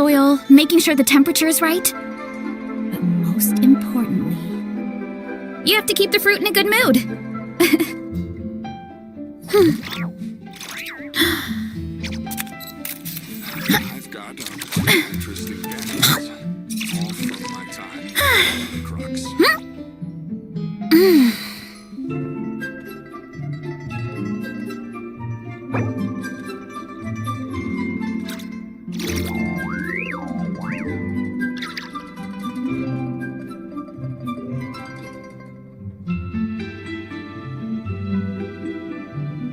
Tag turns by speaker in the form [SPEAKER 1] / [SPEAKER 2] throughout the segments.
[SPEAKER 1] oil, making sure the temperature is right. But most importantly, you have to keep the fruit in a good mood.
[SPEAKER 2] I've got interesting gadgets. All from my time in the crux.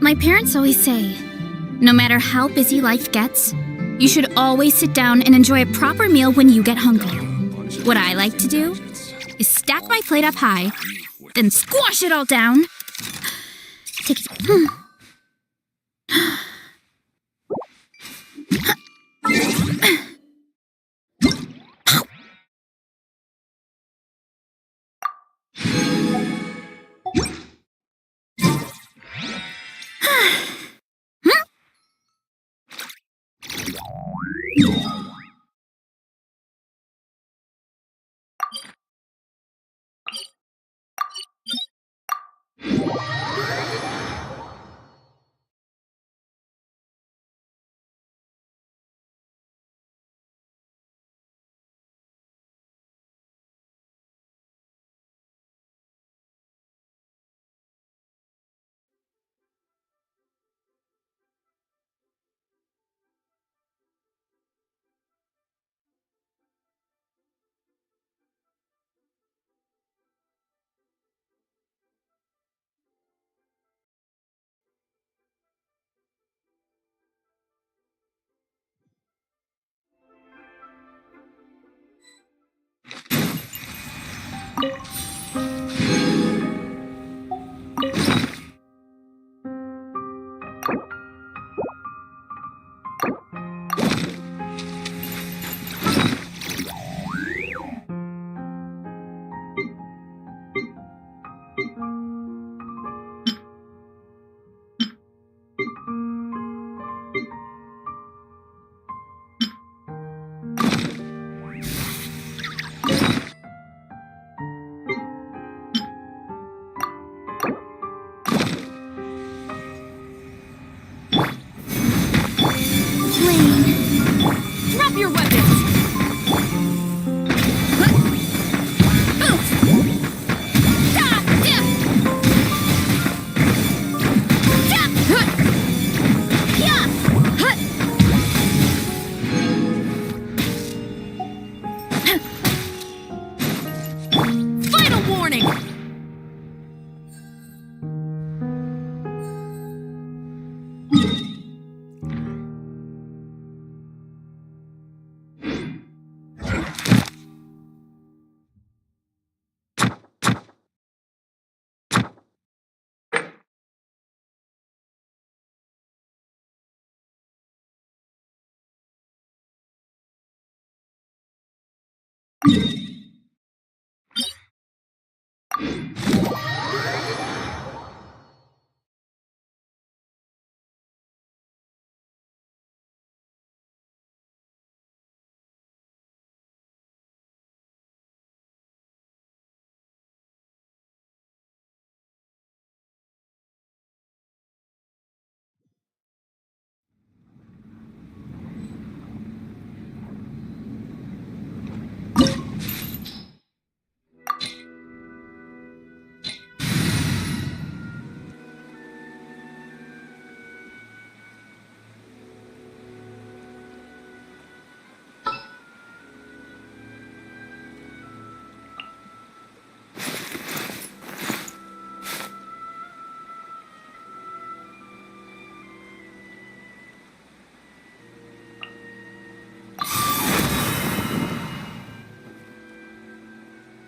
[SPEAKER 1] My parents always say, no matter how busy life gets, you should always sit down and enjoy a proper meal when you get hungry. What I like to do is stack my plate up high, then squash it all down. Take it.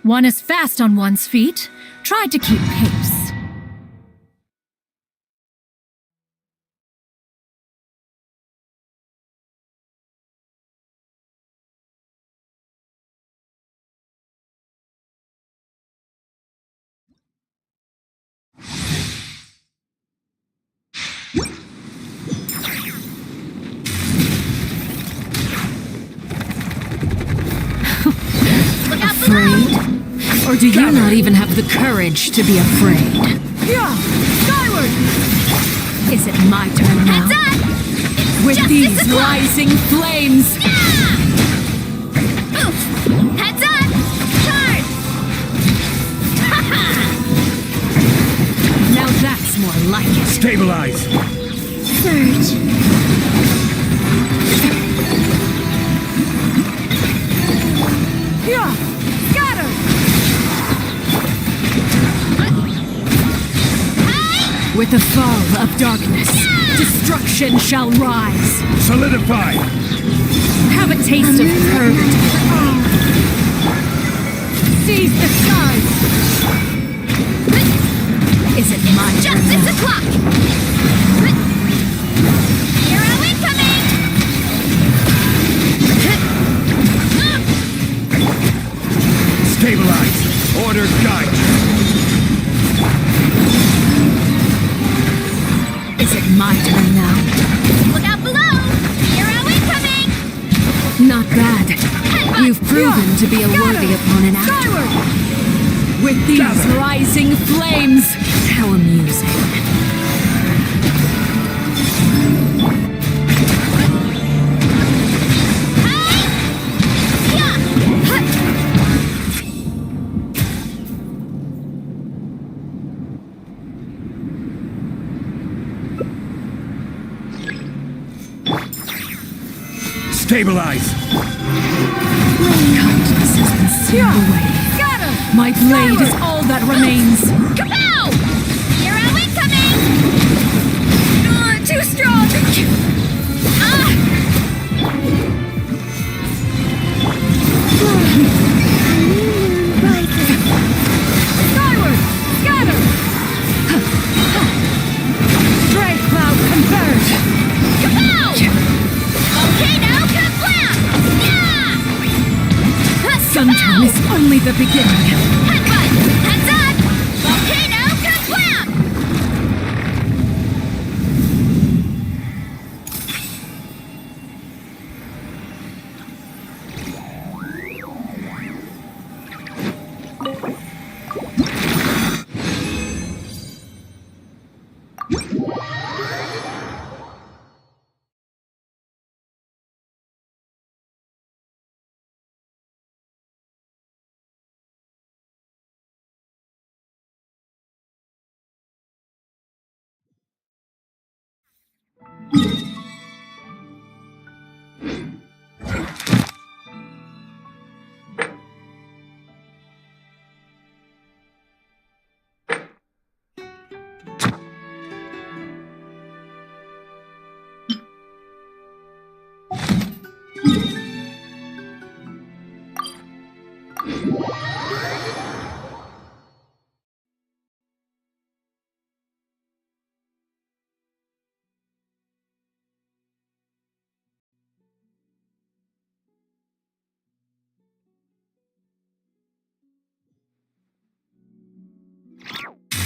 [SPEAKER 3] One is fast on one's feet. Try to keep pace. Or do you not even have the courage to be afraid?
[SPEAKER 4] Yeah! Skyward!
[SPEAKER 3] Is it my turn now?
[SPEAKER 1] Heads up!
[SPEAKER 3] With
[SPEAKER 1] Just
[SPEAKER 3] these
[SPEAKER 1] as a clock.
[SPEAKER 3] rising flames!
[SPEAKER 1] Oof! Heads up! Charge!
[SPEAKER 3] Now that's more like it.
[SPEAKER 5] Stabilize!
[SPEAKER 1] Surge.
[SPEAKER 4] Yeah! Scatter!
[SPEAKER 3] With the fall of darkness, destruction shall rise.
[SPEAKER 5] Solidify!
[SPEAKER 3] Have a taste of purgatory.
[SPEAKER 4] Seize the skies!
[SPEAKER 3] Is it my turn
[SPEAKER 1] Just
[SPEAKER 3] now?
[SPEAKER 1] 6 o'clock! Hero incoming!
[SPEAKER 5] Stabilize! Order guide!
[SPEAKER 3] Is it my turn now?
[SPEAKER 1] Look out below! Hero incoming!
[SPEAKER 3] Not bad.
[SPEAKER 1] Headbutt!
[SPEAKER 3] You've proven to be a worthy opponent after all.
[SPEAKER 4] Skyward!
[SPEAKER 3] With these
[SPEAKER 5] Gather.
[SPEAKER 3] rising flames! How amusing.
[SPEAKER 5] Stabilize!
[SPEAKER 3] Kindness has been sealed away.
[SPEAKER 4] Scatter!
[SPEAKER 3] My blade is all that remains.
[SPEAKER 1] Kapow! Hero incoming! Too strong!
[SPEAKER 4] Skyward! Scatter! Stray cloud converge!
[SPEAKER 1] Kapow! Volcano kablam! Yeah!
[SPEAKER 3] Sometime is only the beginning.
[SPEAKER 1] Headbutt! Heads up! Volcano kablam!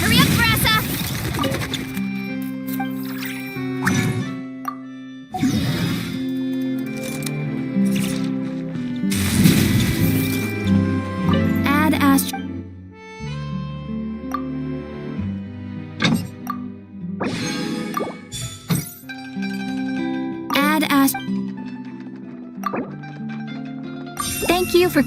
[SPEAKER 1] Hurry up, Brassa! Add Astro. Add Astro. Thank you for.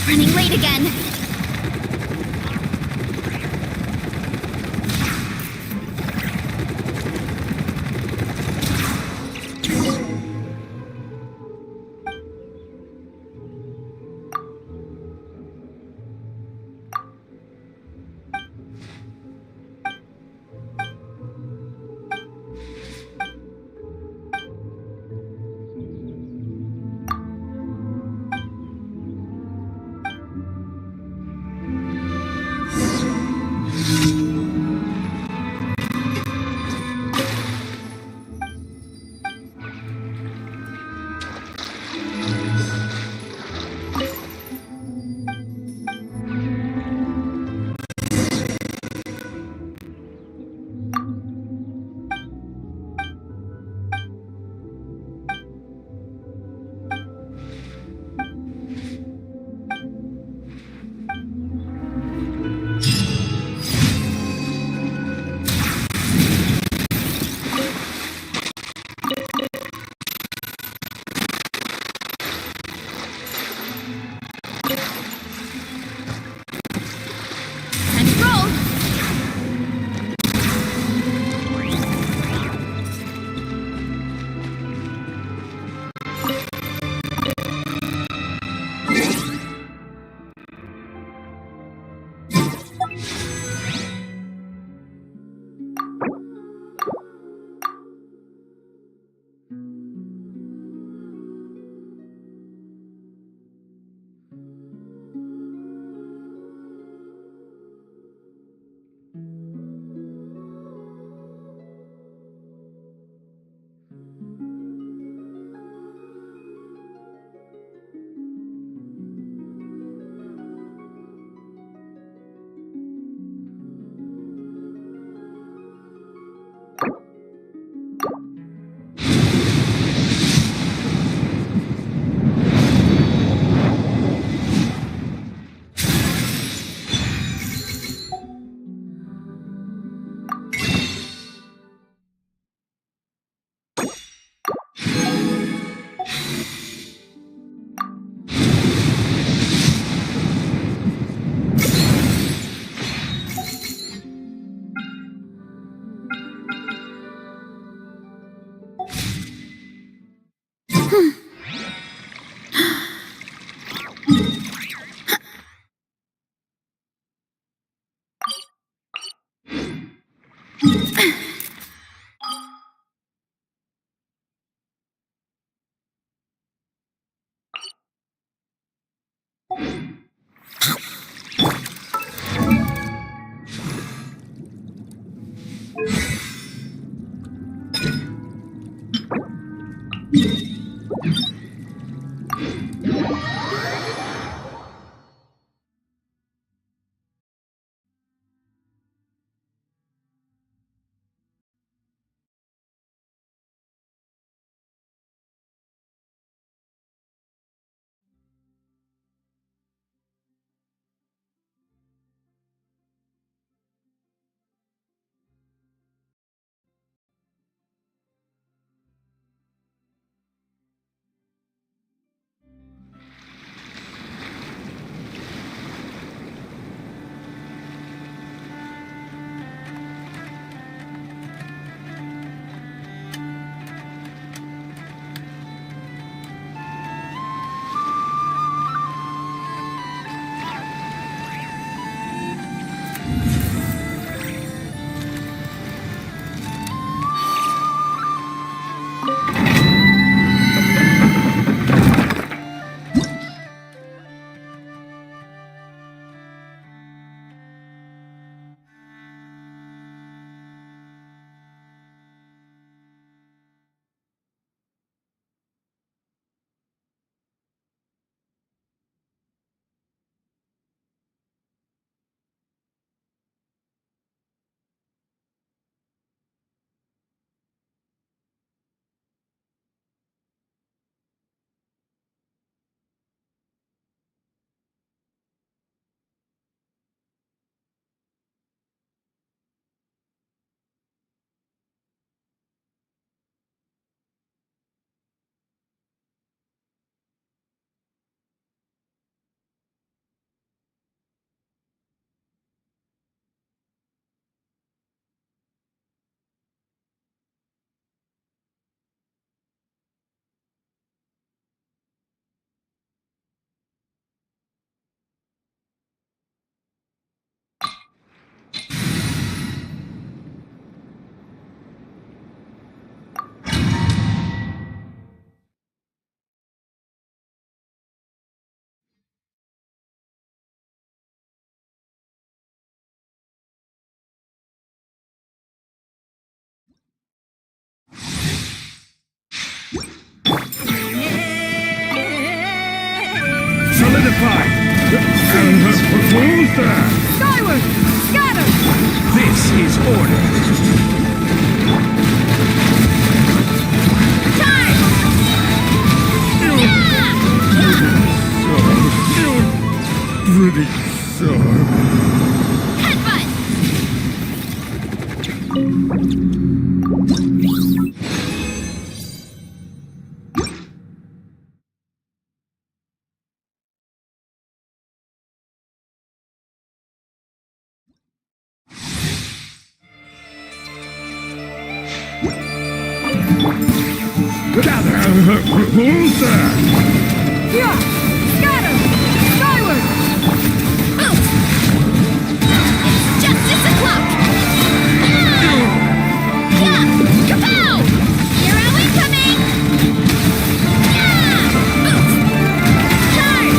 [SPEAKER 1] Running late again.
[SPEAKER 5] Solidify! Who's there?
[SPEAKER 4] Skyward! Scatter!
[SPEAKER 5] This is order!
[SPEAKER 1] Charge!
[SPEAKER 5] Pretty sharp.
[SPEAKER 1] Headbutt!
[SPEAKER 5] Gather! Who's there?
[SPEAKER 4] Yeah! Scatter! Skyward!
[SPEAKER 1] Boom! It's justice o'clock! Yeah! Kapow! Hero incoming! Yeah! Boom! Charge!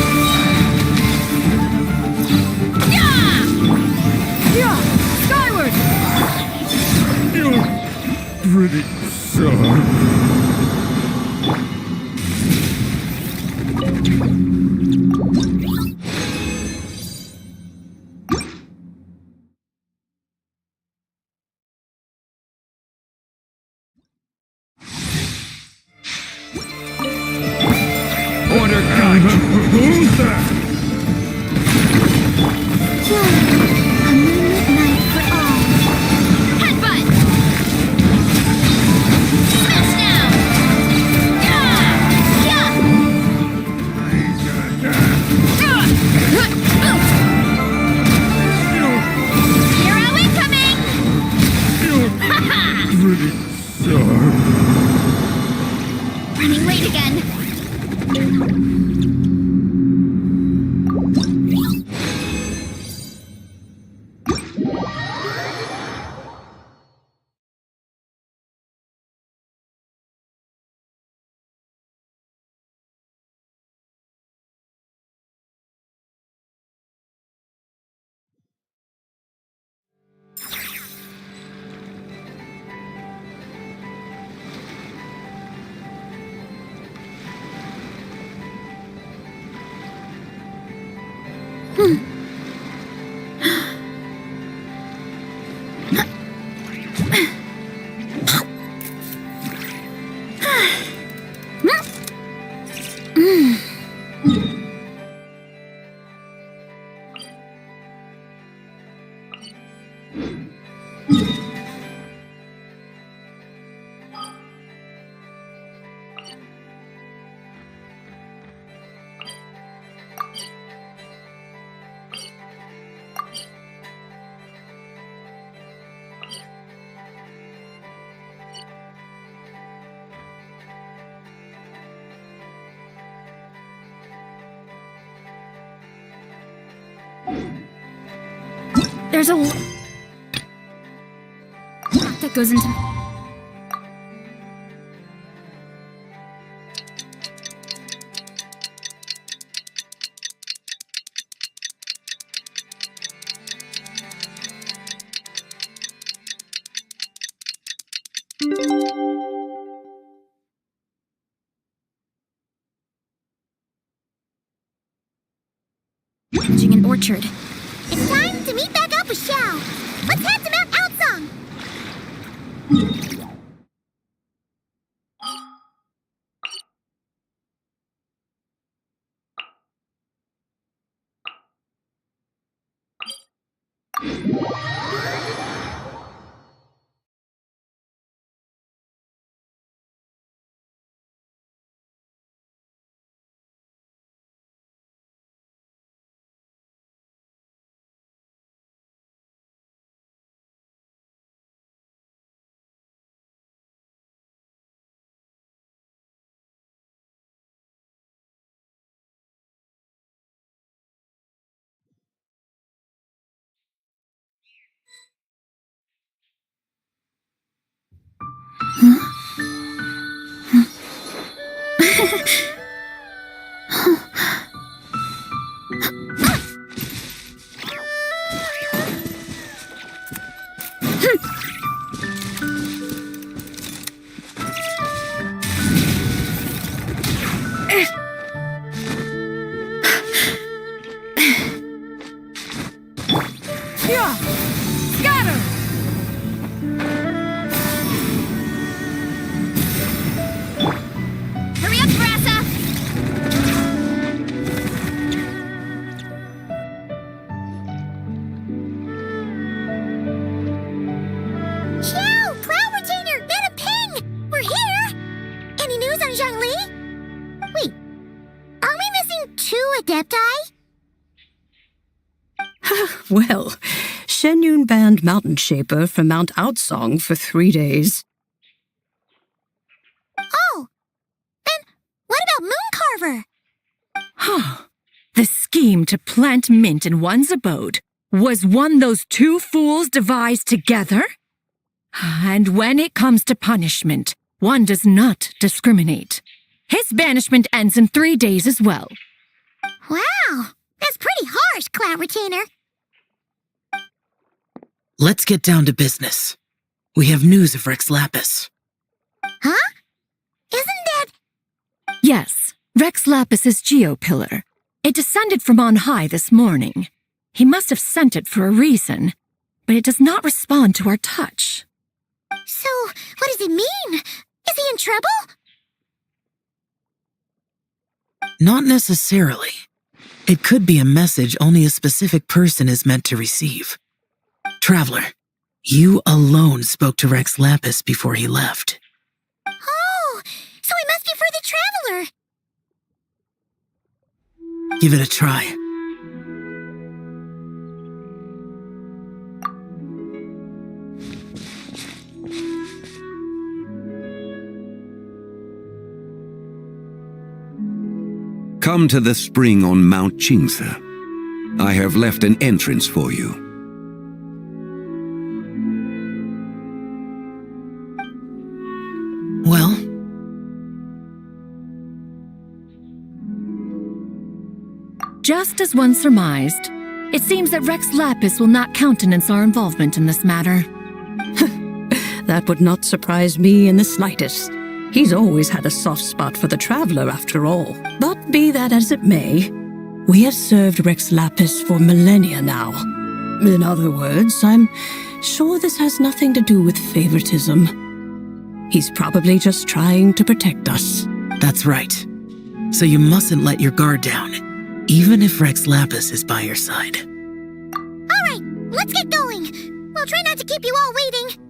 [SPEAKER 1] There's a lot that goes into... managing an orchard.
[SPEAKER 6] It's time to meet back up with Xiao. Let's head to Mount Outsong.
[SPEAKER 4] Yeah! Scatter!
[SPEAKER 1] Hurry up, Brassa!
[SPEAKER 6] Xiao! Cloud Retainer! Get a ping! We're here! Any news on Zhongli? Wait, are we missing 2 Adepti?
[SPEAKER 7] Well, Shenyun banned Mountain Shaper from Mount Outsong for 3 days.
[SPEAKER 6] Oh! Then what about Mooncarver?
[SPEAKER 3] The scheme to plant mint in one's abode was one those 2 fools devised together? And when it comes to punishment, one does not discriminate. His banishment ends in 3 days as well.
[SPEAKER 6] Wow! That's pretty harsh, Cloud Retainer.
[SPEAKER 8] Let's get down to business. We have news of Rex Lapis.
[SPEAKER 6] Huh? Isn't that...
[SPEAKER 3] Yes, Rex Lapis's geopillar. It descended from on high this morning. He must have sent it for a reason, but it does not respond to our touch.
[SPEAKER 6] So, what does it mean? Is he in trouble?
[SPEAKER 8] Not necessarily. It could be a message only a specific person is meant to receive. Traveler, you alone spoke to Rex Lapis before he left.
[SPEAKER 6] Oh, so it must be for the Traveler.
[SPEAKER 8] Give it a try.
[SPEAKER 9] Come to the spring on Mount Qingse. I have left an entrance for you.
[SPEAKER 8] Well,
[SPEAKER 3] Just as one surmised, it seems that Rex Lapis will not countenance our involvement in this matter.
[SPEAKER 7] That would not surprise me in the slightest. He's always had a soft spot for the Traveler, after all. But be that as it may, We have served Rex Lapis for millennia now. In other words, I'm sure this has nothing to do with favoritism. He's probably just trying to protect us.
[SPEAKER 8] That's right. So you mustn't let your guard down, even if Rex Lapis is by your side.
[SPEAKER 6] All right, let's get going. We'll try not to keep you all waiting.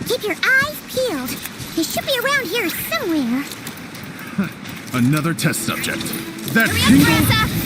[SPEAKER 6] Keep your eyes peeled. He should be around here somewhere.
[SPEAKER 5] Another test subject. That
[SPEAKER 1] Hurry up,
[SPEAKER 5] jingle...
[SPEAKER 1] Marissa!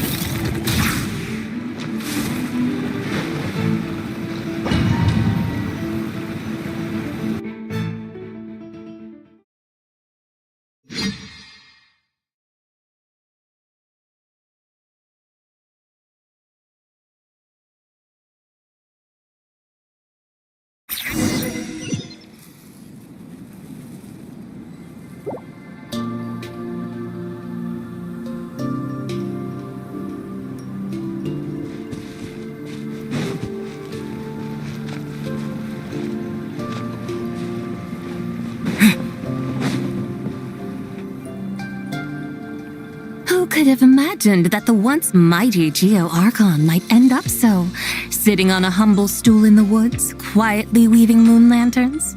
[SPEAKER 1] Who could have imagined that the once mighty Geo Archon might end up so, sitting on a humble stool in the woods, quietly weaving moon lanterns?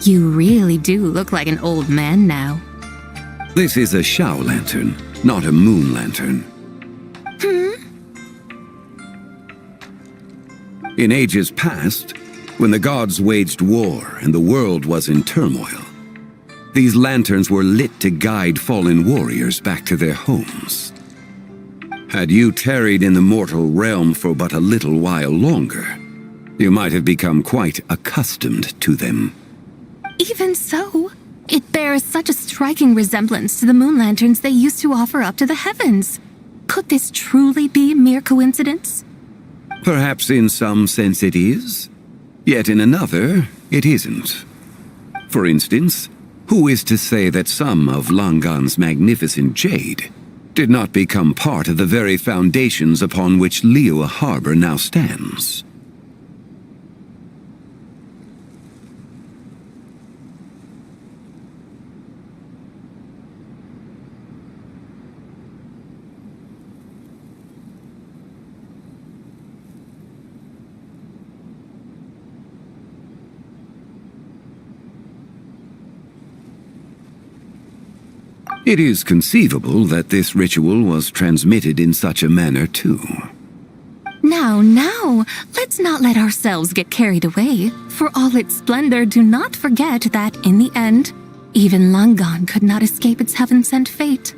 [SPEAKER 1] You really do look like an old man now.
[SPEAKER 9] This is a Shao lantern, not a moon lantern. In ages past, when the gods waged war and the world was in turmoil, these lanterns were lit to guide fallen warriors back to their homes. Had you tarried in the mortal realm for but a little while longer, you might have become quite accustomed to them.
[SPEAKER 1] Even so, it bears such a striking resemblance to the moon lanterns they used to offer up to the heavens. Could this truly be mere coincidence?
[SPEAKER 9] Perhaps in some sense it is, yet in another it isn't. For instance, who is to say that some of Langan's magnificent jade did not become part of the very foundations upon which Liyue Harbor now stands. It is conceivable that this ritual was transmitted in such a manner, too.
[SPEAKER 1] Now, let's not let ourselves get carried away. For all its splendor, do not forget that, in the end, even Langan could not escape its heaven-sent fate.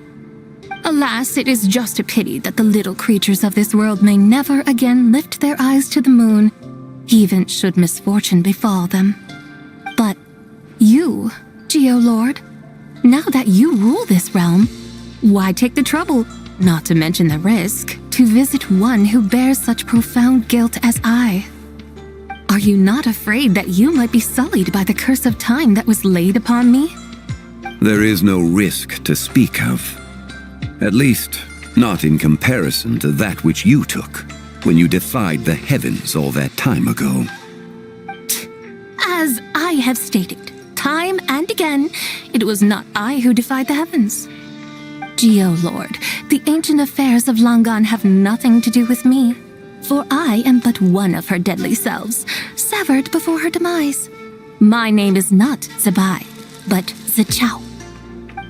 [SPEAKER 1] Alas, it is just a pity that the little creatures of this world may never again lift their eyes to the moon, even should misfortune befall them. But you, Geolord, now that you rule this realm, why take the trouble, not to mention the risk, to visit one who bears such profound guilt as I? Are you not afraid that you might be sullied by the curse of time that was laid upon me?
[SPEAKER 9] There is no risk to speak of. At least, not in comparison to that which you took when you defied the heavens all that time ago.
[SPEAKER 1] As I have stated, time and again, it was not I who defied the heavens. Geolord, the ancient affairs of Langan have nothing to do with me, for I am but one of her deadly selves, severed before her demise. My name is not ZIBAI, but Zichao.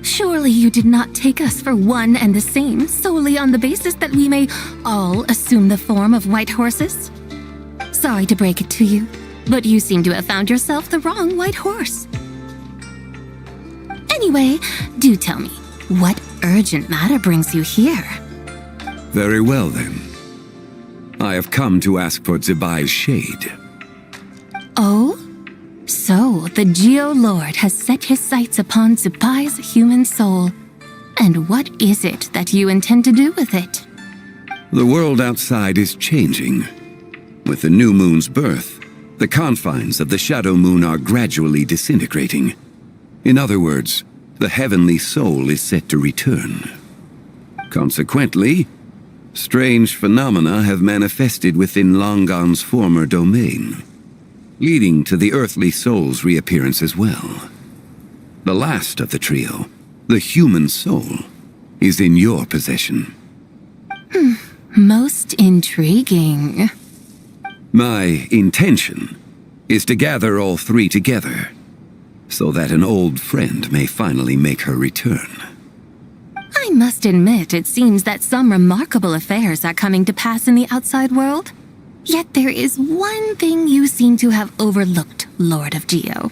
[SPEAKER 1] Surely you did not take us for one and the same solely on the basis that we may all assume the form of white horses? Sorry to break it to you, but you seem to have found yourself the wrong white horse. Anyway, do tell me, what urgent matter brings you here?
[SPEAKER 9] Very well, then. I have come to ask for ZIBAI's shade.
[SPEAKER 1] Oh? So, the Geolord has set his sights upon ZIBAI's human soul. And what is it that you intend to do with it?
[SPEAKER 9] The world outside is changing. With the new moon's birth, the confines of the shadow moon are gradually disintegrating. In other words, the heavenly soul is set to return. Consequently, strange phenomena have manifested within Langan's former domain, leading to the earthly soul's reappearance as well. The last of the trio, the human soul, is in your possession.
[SPEAKER 1] Most intriguing.
[SPEAKER 9] My intention is to gather all three together, so that an old friend may finally make her return.
[SPEAKER 1] I must admit, it seems that some remarkable affairs are coming to pass in the outside world. Yet there is one thing you seem to have overlooked, Lord of Geo.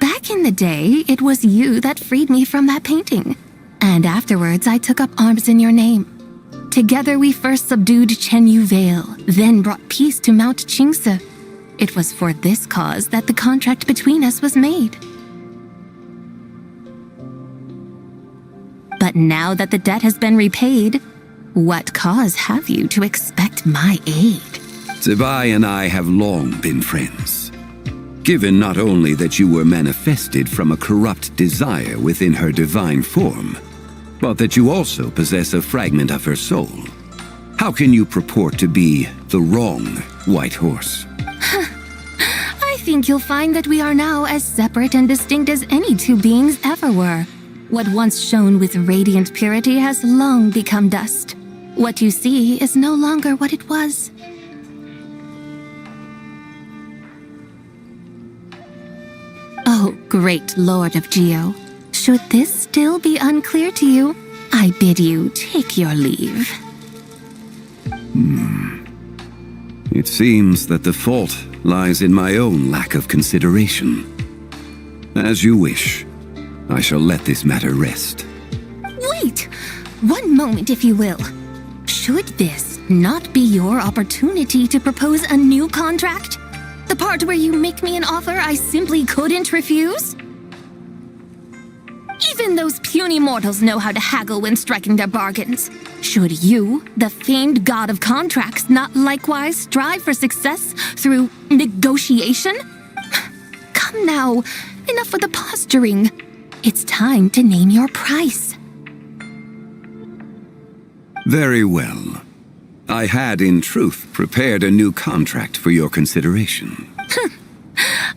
[SPEAKER 1] Back in the day, it was you that freed me from that painting. And afterwards, I took up arms in your name. Together we first subdued Chenyu Vale, then brought peace to Mount Qingse. It was for this cause that the contract between us was made. But now that the debt has been repaid, what cause have you to expect my aid?
[SPEAKER 9] ZIBAI and I have long been friends. Given not only that you were manifested from a corrupt desire within her divine form, but that you also possess a fragment of her soul, how can you purport to be the wrong white horse?
[SPEAKER 1] I think you'll find that we are now as separate and distinct as any two beings ever were. What once shone with radiant purity has long become dust. What you see is no longer what it was. Oh, great Lord of Geo. Should this still be unclear to you, I bid you take your leave.
[SPEAKER 9] It seems that the fault lies in my own lack of consideration. As you wish. I shall let this matter rest.
[SPEAKER 1] Wait! One moment, if you will. Should this not be your opportunity to propose a new contract? The part where you make me an offer I simply couldn't refuse? Even Even those puny mortals know how to haggle when striking their bargains. Should you, the famed god of contracts, not likewise strive for success through negotiation? Come now, enough with the posturing. It's time to name your price.
[SPEAKER 9] Very well. I had, in truth, prepared a new contract for your consideration.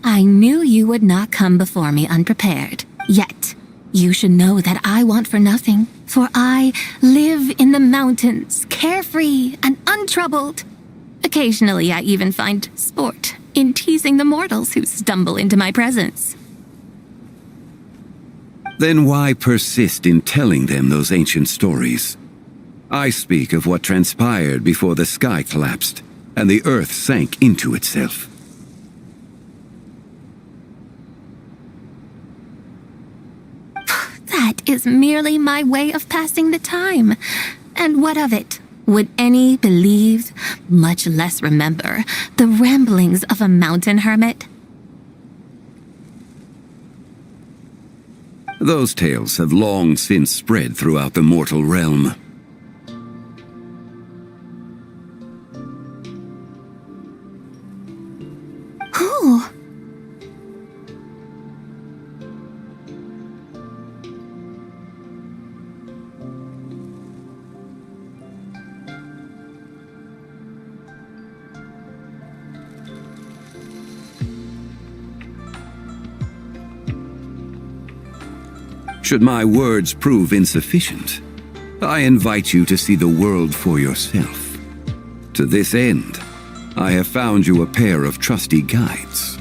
[SPEAKER 1] I knew you would not come before me unprepared. Yet, you should know that I want for nothing, for I live in the mountains, carefree and untroubled. Occasionally, I even find sport in teasing the mortals who stumble into my presence.
[SPEAKER 9] Then why persist in telling them those ancient stories? I speak of what transpired before the sky collapsed and the earth sank into itself.
[SPEAKER 1] That is merely my way of passing the time. And what of it? Would any believe, much less remember, the ramblings of a mountain hermit?
[SPEAKER 9] Those tales have long since spread throughout the mortal realm.
[SPEAKER 1] Who?
[SPEAKER 9] Should my words prove insufficient, I invite you to see the world for yourself. To this end, I have found you a pair of trusty guides.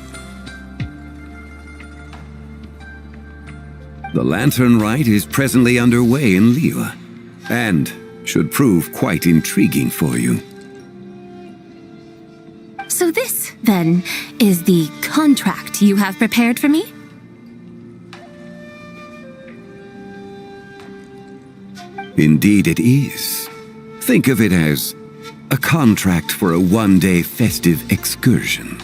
[SPEAKER 9] The Lantern Rite is presently underway in Liyue, and should prove quite intriguing for you.
[SPEAKER 1] So this, then, is the contract you have prepared for me?
[SPEAKER 9] Indeed it is. Think of it as a contract for a one-day festive excursion.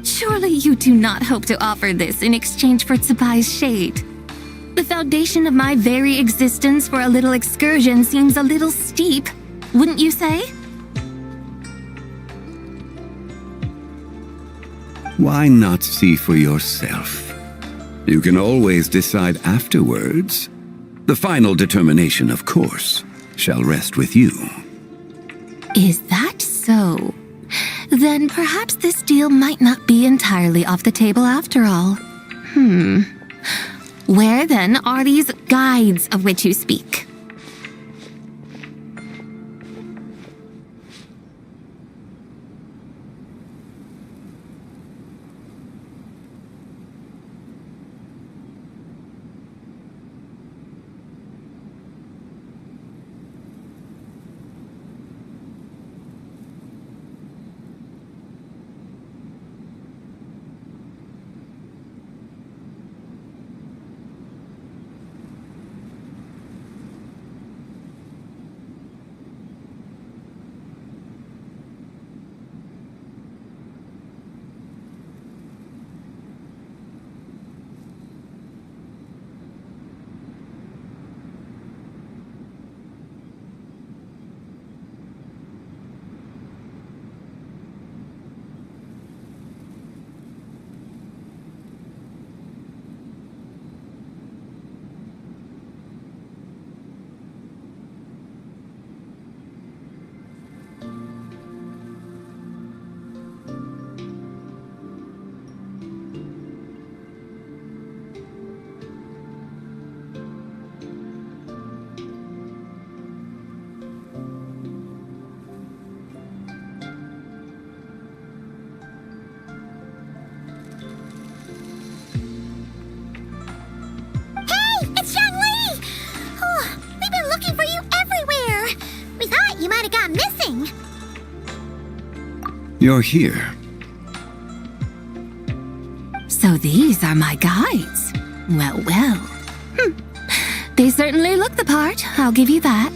[SPEAKER 1] Surely you do not hope to offer this in exchange for ZIBAI's shade. The foundation of my very existence for a little excursion seems a little steep, wouldn't you say?
[SPEAKER 9] Why not see for yourself? You can always decide afterwards. The final determination, of course, shall rest with you.
[SPEAKER 1] Is that so? Then perhaps this deal might not be entirely off the table after all. Where then are these guides of which you speak?
[SPEAKER 9] You're here.
[SPEAKER 1] So these are my guides. Well, well. They certainly look the part, I'll give you that.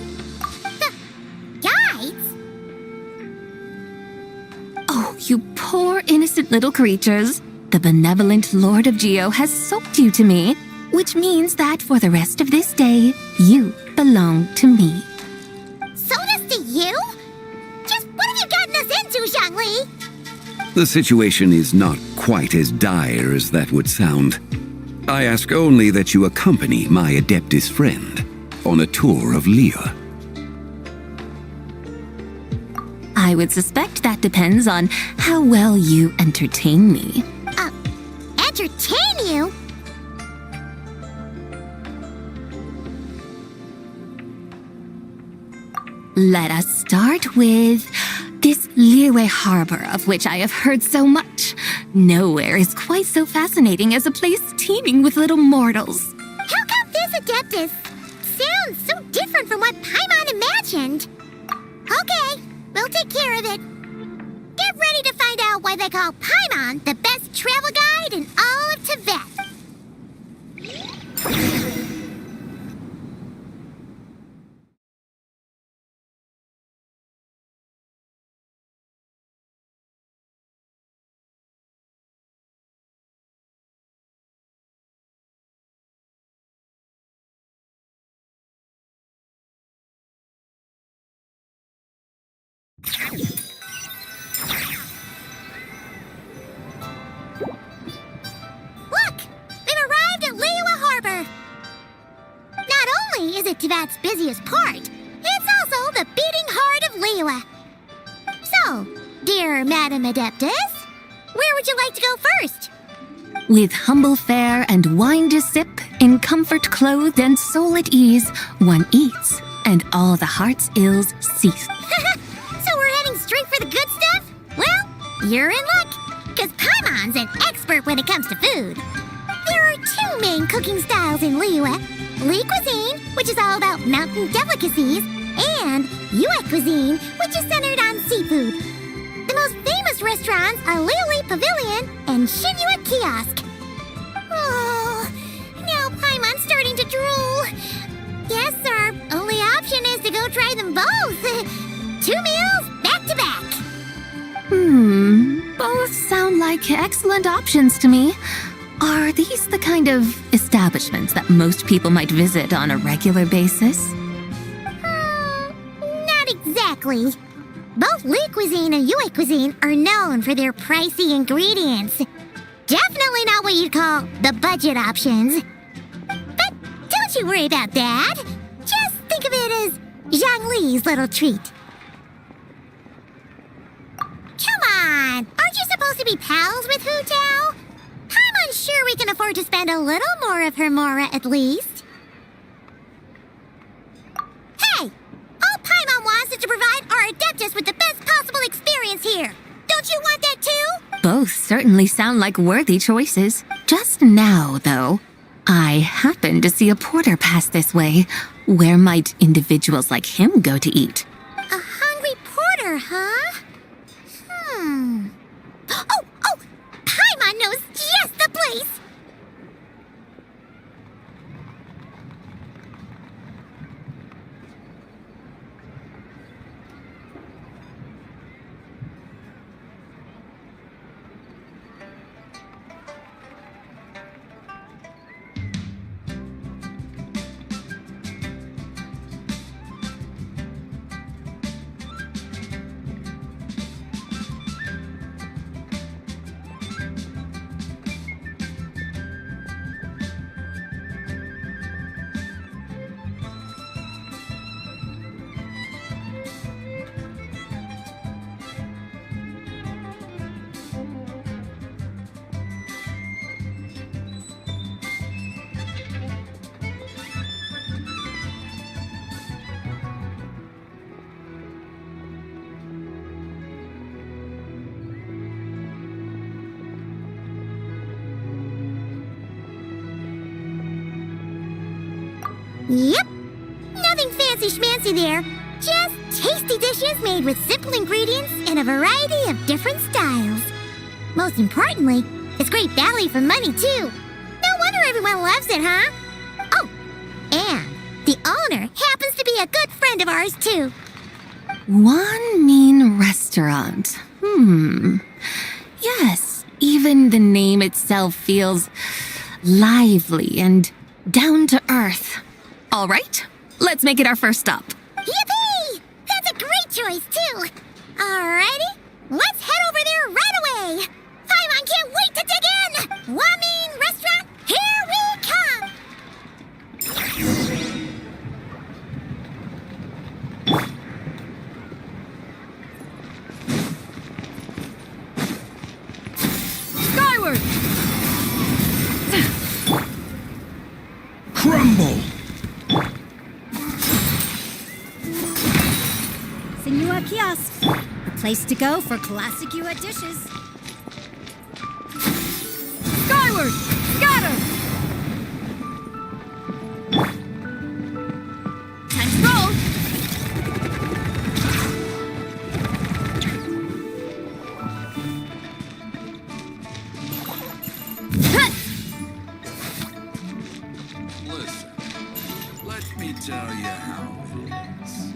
[SPEAKER 6] Guides?
[SPEAKER 1] Oh, you poor innocent little creatures. The benevolent Lord of Geo has soaked you to me. which means that for the rest of this day, you belong to me.
[SPEAKER 6] Sodas to you? Just what have you gotten us into, Zhongli?
[SPEAKER 9] The situation is not quite as dire as that would sound. I ask only that you accompany my Adeptus friend on a tour of Liyue.
[SPEAKER 1] I would suspect that depends on how well you entertain me.
[SPEAKER 6] Entertain you?
[SPEAKER 1] Let us start with this Liyue harbor of which I have heard so much. Nowhere is quite so fascinating as a place teeming with little mortals.
[SPEAKER 6] How come this Adeptus sounds so different from what Paimon imagined? Okay, we'll take care of it. Get ready to find out why they call Paimon the best travel guide in all of Tibet. Look! We've arrived at Liyue Harbor! Not only is it Tibet's busiest port, it's also the beating heart of Liyue. So, dear Madam Adeptus, where would you like to go first?
[SPEAKER 1] With humble fare and wine to sip, in comfort clothed and soul at ease, one eats, and all the heart's ills cease.
[SPEAKER 6] So we're heading straight for the good stuff? Well, you're in luck, because Paimon's an expert when it comes to food. There are two main cooking styles in Liyue. Li cuisine, which is all about mountain delicacies, and Yue cuisine, which is centered on seafood. The most famous restaurants are Liyue Pavilion and Qiqi Kiosk. Oh, now Paimon's starting to drool. Guess our only option is to go try them both. 2 meals, back to back.
[SPEAKER 1] Both sound like excellent options to me. Are these the kind of establishments that most people might visit on a regular basis?
[SPEAKER 6] Not exactly. Both Li cuisine and Yue cuisine are known for their pricey ingredients. Definitely not what you'd call the budget options. But don't you worry about that. Just think of it as Zhongli's little treat. Come on! Aren't you supposed to be pals with Hu Tao? I'm unsure we can afford to spend a little more of her mora at least. Hey! All Paimon wants is to provide our Adeptus with the best possible experience here. Don't you want that too?
[SPEAKER 1] Both certainly sound like worthy choices. Just now, though, I happened to see a porter pass this way. Where might individuals like him go to eat?
[SPEAKER 6] A hungry porter, huh? Oh! Paimon knows just the place! Yep. Nothing fancy schmancy there. Just tasty dishes made with simple ingredients in a variety of different styles. Most importantly, it's great value for money, too. No wonder everyone loves it, huh? Oh, and the owner happens to be a good friend of ours, too.
[SPEAKER 1] One mean restaurant. Yes, even the name itself feels
[SPEAKER 3] lively and down to earth. All right, let's make it our first stop.
[SPEAKER 6] Yippee! That's a great choice, too. Alrighty, let's head over there right away. Paimon can't wait to dig in. Wamin Restaurant, here we come.
[SPEAKER 4] Skyward!
[SPEAKER 5] Crumble!
[SPEAKER 10] Senua Kiosk, the place to go for classic Yua dishes.
[SPEAKER 4] Skyward! Scatter!
[SPEAKER 1] Time to roll!
[SPEAKER 2] Listen, let me tell you how it is.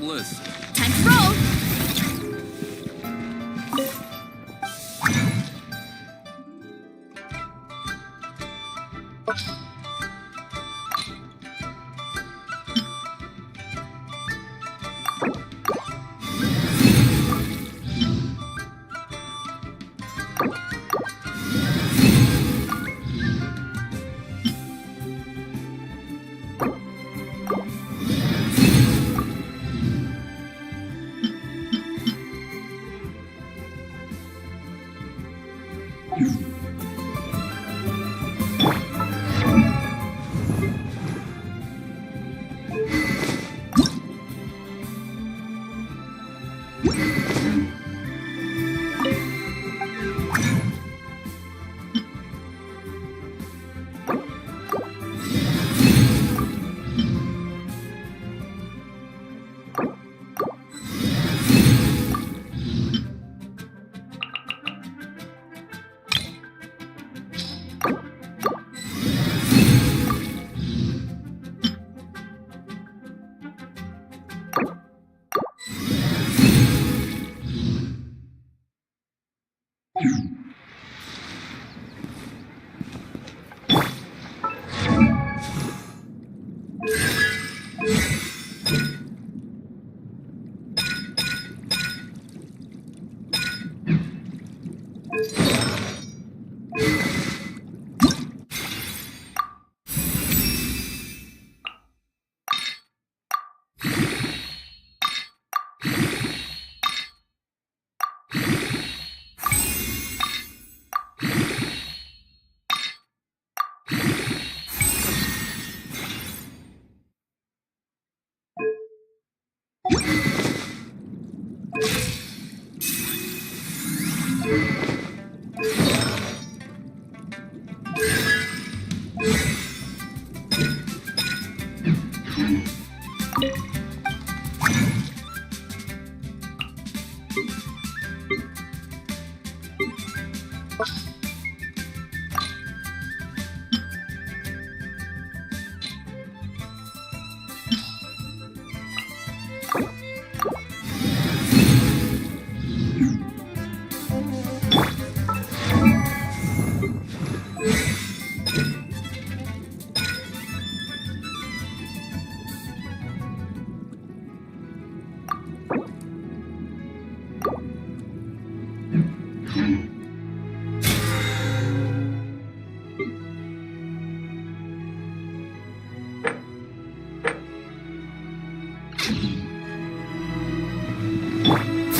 [SPEAKER 2] Listen.
[SPEAKER 1] Time to roll!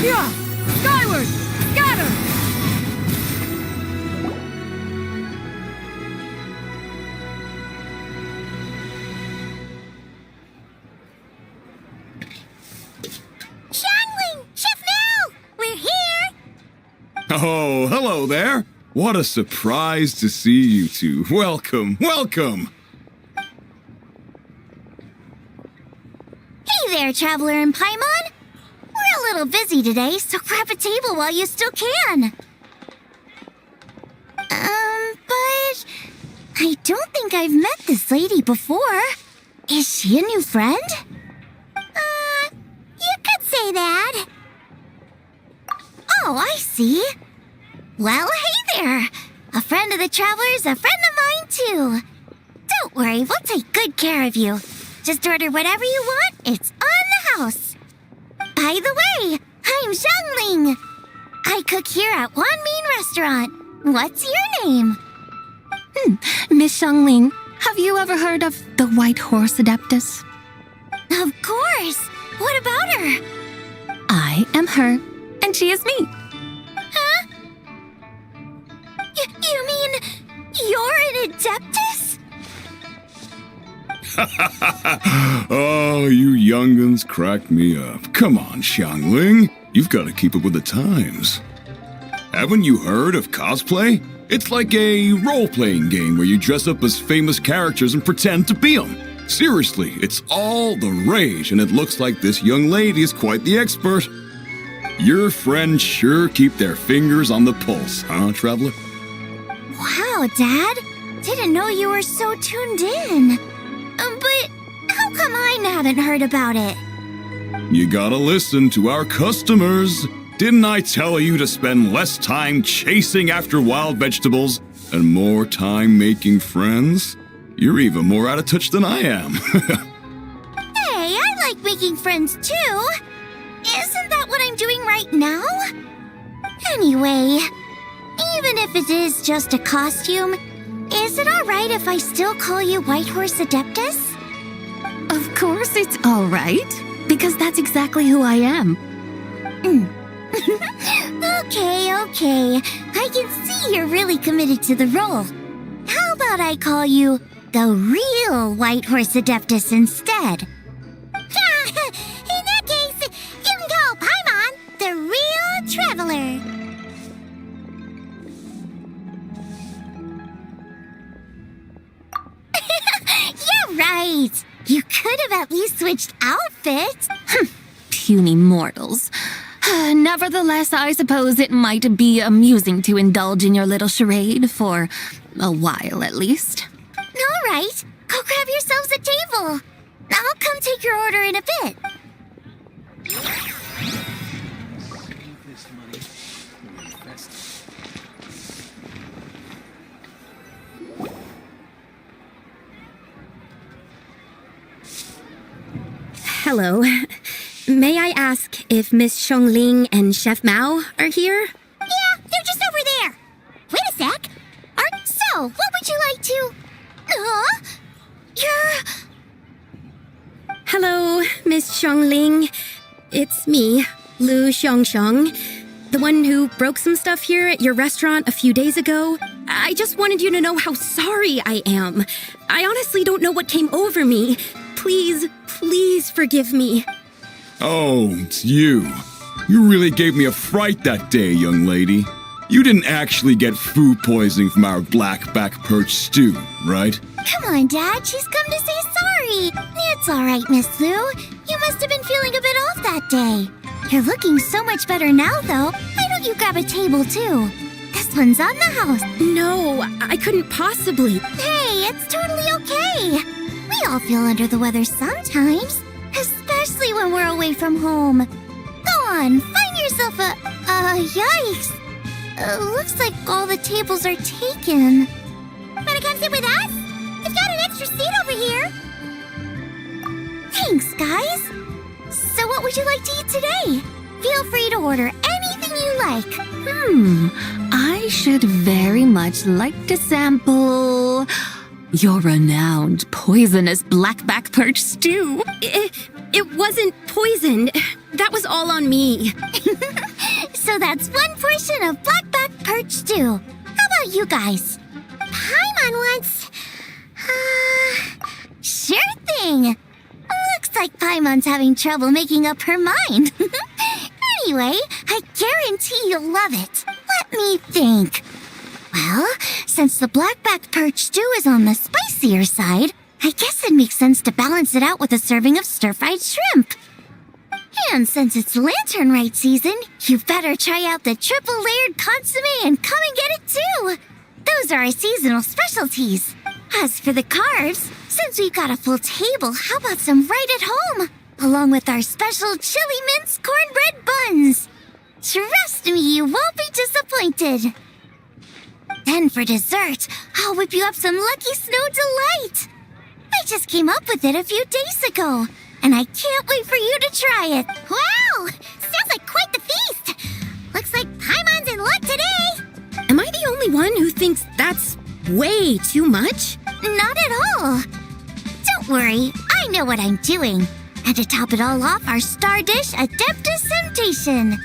[SPEAKER 4] Yeah! Skyward! Scatter!
[SPEAKER 6] Xiangling! Chef Mel! We're here!
[SPEAKER 2] Oh, hello there. What a surprise to see you two. Welcome, welcome.
[SPEAKER 6] Hey there, Traveler and Paimon. We're a little busy today, so grab a table while you still can. But I don't think I've met this lady before. Is she a new friend? You could say that. Oh, I see. Well, hey there. A friend of the Traveler's a friend of mine, too. Don't worry, we'll take good care of you. Just order whatever you want, it's on the house. By the way, I'm Xiangling. I cook here at Wan Min Restaurant. What's your name?
[SPEAKER 3] Miss Xiangling, have you ever heard of the White Horse Adeptus?
[SPEAKER 6] Of course. What about her?
[SPEAKER 3] I am her, and she is me.
[SPEAKER 6] Huh? You mean you're an Adeptus?
[SPEAKER 2] Oh, you young'uns crack me up. Come on, Xiangling. You've got to keep up with the times. Haven't you heard of cosplay? It's like a role-playing game where you dress up as famous characters and pretend to be them. Seriously, it's all the rage, and it looks like this young lady is quite the expert. Your friends sure keep their fingers on the pulse, huh, Traveler?
[SPEAKER 6] Wow, Dad. Didn't know you were so tuned in. But how come I haven't heard about it?
[SPEAKER 2] You gotta listen to our customers. Didn't I tell you to spend less time chasing after wild vegetables and more time making friends? You're even more out of touch than I am.
[SPEAKER 6] Hey, I like making friends too. Isn't that what I'm doing right now? Anyway, even if it is just a costume, is it alright if I still call you White Horse Adeptus?
[SPEAKER 3] Of course it's all right, because that's exactly who I am.
[SPEAKER 6] Okay. I can see you're really committed to the role. How about I call you the real White Horse Adeptus instead? In that case, you can call Paimon the real Traveler. You're right. You could have at least switched outfits.
[SPEAKER 3] Puny mortals. Nevertheless, I suppose it might be amusing to indulge in your little charade for a while at least.
[SPEAKER 6] All right, go grab yourselves a table. I'll come take your order in a bit.
[SPEAKER 11] Hello. May I ask if Miss Xiangling and Chef Mao are here?
[SPEAKER 6] Yeah, they're just over there. Wait a sec. So, what would you like to...
[SPEAKER 11] Hello, Miss Xiangling. It's me, Lu Xiangxiang, the one who broke some stuff here at your restaurant a few days ago. I just wanted you to know how sorry I am. I honestly don't know what came over me. Please forgive me.
[SPEAKER 2] Oh, it's you. You really gave me a fright that day, young lady. You didn't actually get food poisoning from our black back perch stew, right?
[SPEAKER 6] Come on, Dad. She's come to say sorry. It's all right, Miss Lou. You must have been feeling a bit off that day. You're looking so much better now, though. Why don't you grab a table, too? This one's on the house.
[SPEAKER 11] No, I couldn't possibly.
[SPEAKER 6] Hey, it's totally okay. We all feel under the weather sometimes, especially when we're away from home. Go on, find yourself yikes. Looks like all the tables are taken. Wanna come sit with us? We've got an extra seat over here. Thanks, guys. So what would you like to eat today? Feel free to order anything you like.
[SPEAKER 3] I should very much like to sample your renowned poisonous blackback perch stew.
[SPEAKER 11] It wasn't poisoned. That was all on me.
[SPEAKER 6] So that's one portion of blackback perch stew. How about you guys? Paimon wants... sure thing. Looks like Paimon's having trouble making up her mind. Anyway, I guarantee you'll love it. Let me think. Well, since the blackback perch stew is on the spicier side, I guess it makes sense to balance it out with a serving of stir-fried shrimp. And since it's lantern rite season, you better try out the triple-layered consomme and come and get it too. Those are our seasonal specialties. As for the carbs, since we've got a full table, how about some right at home? Along with our special chili mince cornbread buns. Trust me, you won't be disappointed. Then for dessert, I'll whip you up some Lucky Snow Delight. I just came up with it a few days ago, and I can't wait for you to try it. Wow! Sounds like quite the feast. Looks like Paimon's in luck today.
[SPEAKER 11] Am I the only one who thinks that's way too much?
[SPEAKER 6] Not at all. Don't worry, I know what I'm doing. And to top it all off, our star dish, Adeptus Temptation.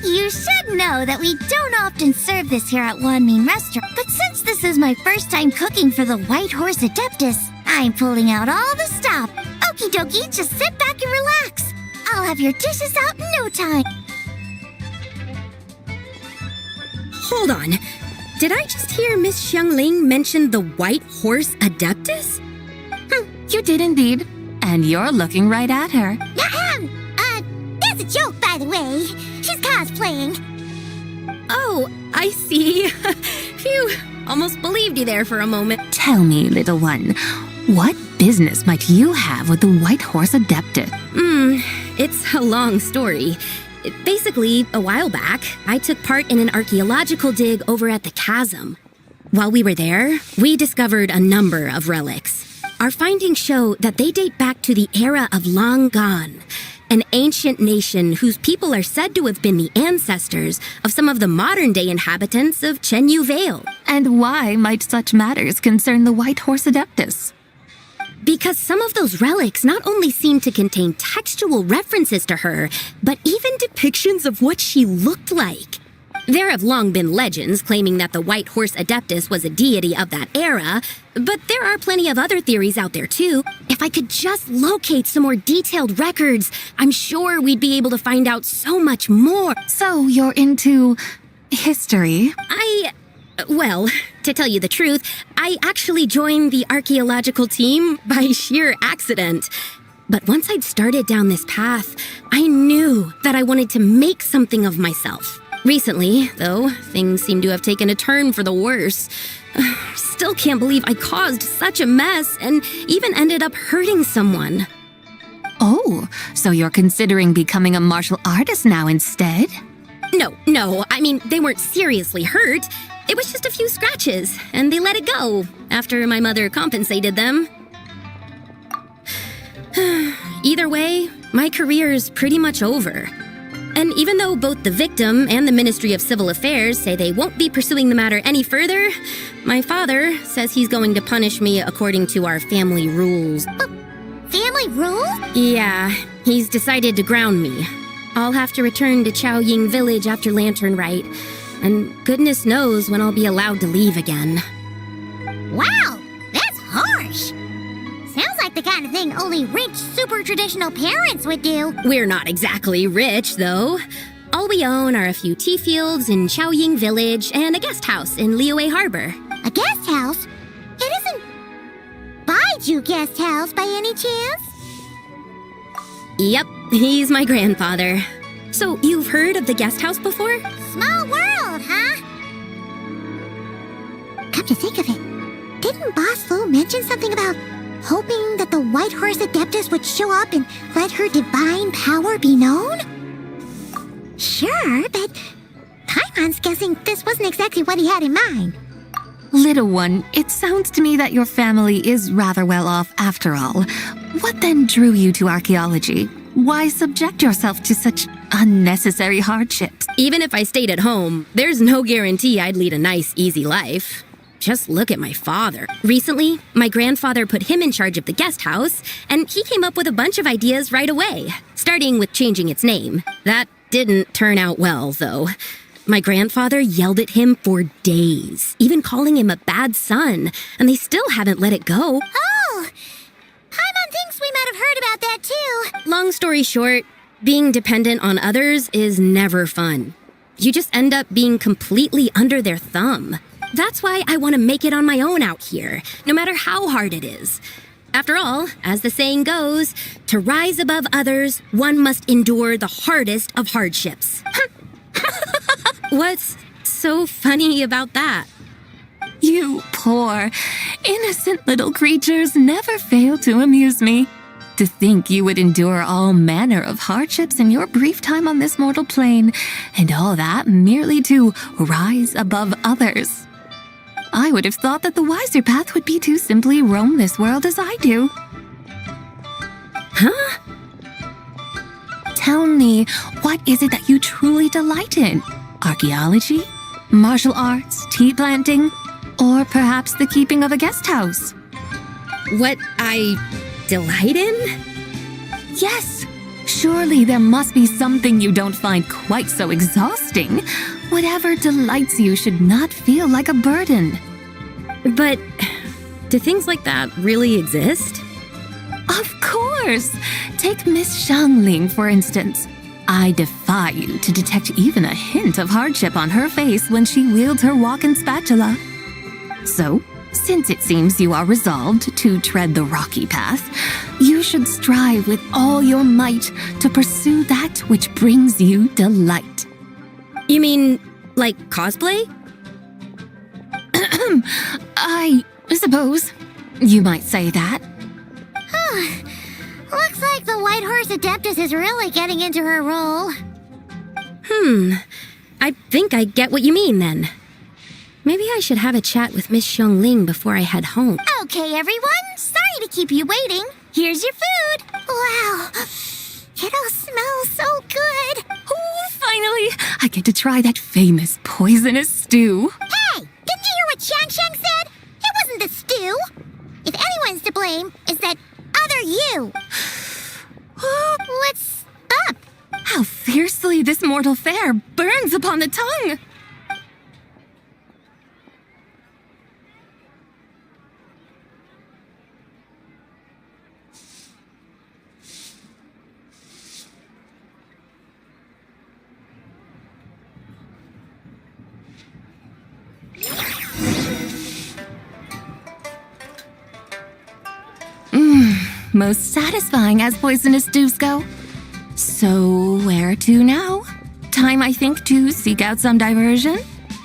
[SPEAKER 6] You should know that we don't often serve this here at Wanmin Restaurant, but since this is my first time cooking for the White Horse Adeptus, I'm pulling out all the stop. Okie dokie, just sit back and relax. I'll have your dishes out in no time.
[SPEAKER 11] Hold on. Did I just hear Miss Xiangling mention the White Horse Adeptus?
[SPEAKER 3] You did indeed. And you're looking right at her.
[SPEAKER 6] That's a joke, by the way. She's cosplaying.
[SPEAKER 11] Oh, I see. Phew, almost believed you there for a moment.
[SPEAKER 3] Tell me, little one, what business might you have with the White Horse Adeptus?
[SPEAKER 11] It's a long story. Basically, a while back, I took part in an archaeological dig over at the chasm. While we were there, we discovered a number of relics. Our findings show that they date back to the era of Long Gone, an ancient nation whose people are said to have been the ancestors of some of the modern-day inhabitants of Chenyu Vale.
[SPEAKER 3] And why might such matters concern the White Horse Adeptus?
[SPEAKER 11] Because some of those relics not only seem to contain textual references to her, but even depictions of what she looked like. There have long been legends claiming that the White Horse Adeptus was a deity of that era, but there are plenty of other theories out there too. If I could just locate some more detailed records, I'm sure we'd be able to find out so much more.
[SPEAKER 3] So you're into history?
[SPEAKER 11] Well, to tell you the truth, I actually joined the archaeological team by sheer accident. But once I'd started down this path, I knew that I wanted to make something of myself. Recently, though, things seem to have taken a turn for the worse. Still can't believe I caused such a mess and even ended up hurting someone.
[SPEAKER 3] Oh, so you're considering becoming a martial artist now instead?
[SPEAKER 11] No, I mean, they weren't seriously hurt. It was just a few scratches, and they let it go after my mother compensated them. Either way, my career's pretty much over. And even though both the victim and the Ministry of Civil Affairs say they won't be pursuing the matter any further, my father says he's going to punish me according to our family rules.
[SPEAKER 6] Family rules?
[SPEAKER 11] Yeah, he's decided to ground me. I'll have to return to Chaoying Village after Lantern Rite, and goodness knows when I'll be allowed to leave again.
[SPEAKER 6] Wow, that's harsh. Sounds like the kind of thing only rich, super traditional parents would do.
[SPEAKER 11] We're not exactly rich, though. All we own are a few tea fields in Chaoying Village and a guest house in Liyue Harbor.
[SPEAKER 6] A guest house? It isn't Kaiju guest house by any chance?
[SPEAKER 11] Yep, he's my grandfather. So, you've heard of the guest house before?
[SPEAKER 6] Small world, huh? Come to think of it, didn't Boss Lou mention something about hoping that the White Horse Adeptus would show up and let her divine power be known? Sure, but Paimon's guessing this wasn't exactly what he had in mind.
[SPEAKER 12] Little one, it sounds to me that your family is rather well off after all. What then drew you to archaeology? Why subject yourself to such unnecessary hardships?
[SPEAKER 11] Even if I stayed at home, there's no guarantee I'd lead a nice, easy life. Just look at my father. Recently, my grandfather put him in charge of the guest house, and he came up with a bunch of ideas right away, starting with changing its name. That didn't turn out well, though. My grandfather yelled at him for days, even calling him a bad son, and they still haven't let it go.
[SPEAKER 6] Oh! Paimon thinks we might have heard about that too.
[SPEAKER 11] Long story short, being dependent on others is never fun. You just end up being completely under their thumb. That's why I want to make it on my own out here, no matter how hard it is. After all, as the saying goes, to rise above others, one must endure the hardest of hardships. What's so funny about that?
[SPEAKER 12] You poor, innocent little creatures never fail to amuse me. To think you would endure all manner of hardships in your brief time on this mortal plane, and all that merely to rise above others. I would have thought that the wiser path would be to simply roam this world as I do.
[SPEAKER 11] Huh?
[SPEAKER 12] Tell me, what is it that you truly delight in? Archaeology? Martial arts? Tea planting? Or perhaps the keeping of a guest house?
[SPEAKER 11] What I delight in?
[SPEAKER 12] Yes. Surely there must be something you don't find quite so exhausting. Whatever delights you should not feel like a burden.
[SPEAKER 11] But do things like that really exist?
[SPEAKER 12] Of course! Take Miss Xiangling, for instance. I defy you to detect even a hint of hardship on her face when she wields her walking spatula. So, since it seems you are resolved to tread the rocky path, you should strive with all your might to pursue that which brings you delight.
[SPEAKER 11] You mean, like cosplay?
[SPEAKER 12] I suppose you might say that.
[SPEAKER 6] Looks like the White Horse Adeptus is really getting into her role.
[SPEAKER 11] I think I get what you mean then. Maybe I should have a chat with Miss Xiangling before I head home.
[SPEAKER 6] Okay, everyone. Sorry to keep you waiting. Here's your food. Wow. It all smells so good.
[SPEAKER 12] Oh, finally, I get to try that famous poisonous stew.
[SPEAKER 6] Hey, didn't you hear what Shang said? It wasn't the stew. If anyone's to blame, it's that other you. What's up?
[SPEAKER 12] How fiercely this mortal fare burns upon the tongue. Most satisfying as poisonous stews go. So, where to now? Time, I think, to seek out some diversion?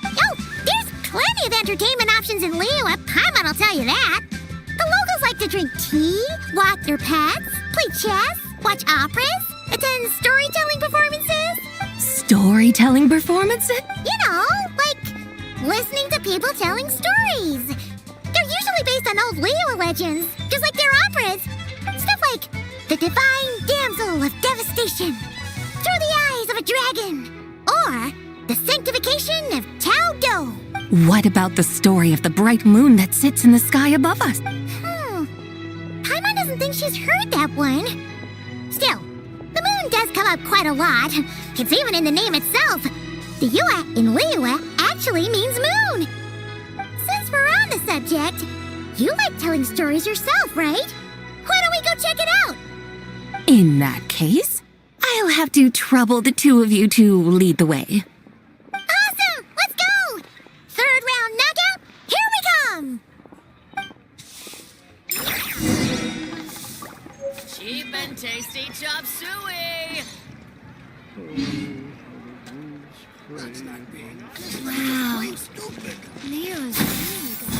[SPEAKER 6] Oh, there's plenty of entertainment options in Liyue. Paimon will tell you that. The locals like to drink tea, walk their pets, play chess, watch operas, attend storytelling performances.
[SPEAKER 12] Storytelling performances?
[SPEAKER 6] You know, like listening to people telling stories. They're usually based on old Liyue legends, just like their operas. Stuff like The Divine Damsel of Devastation, Through the Eyes of a Dragon, or The Sanctification of Tao Do.
[SPEAKER 12] What about the story of the bright moon that sits in the sky above us?
[SPEAKER 6] Paimon doesn't think she's heard that one. Still, the moon does come up quite a lot. It's even in the name itself. The Yue in Liyue actually means moon. Since we're on the subject, you like telling stories yourself, right? Why don't we go check it out?
[SPEAKER 12] In that case, I'll have to trouble the two of you to lead the way.
[SPEAKER 6] Awesome! Let's go! Third round knockout, here we come!
[SPEAKER 4] and tasty chop suey!
[SPEAKER 1] Wow. Leo's really good.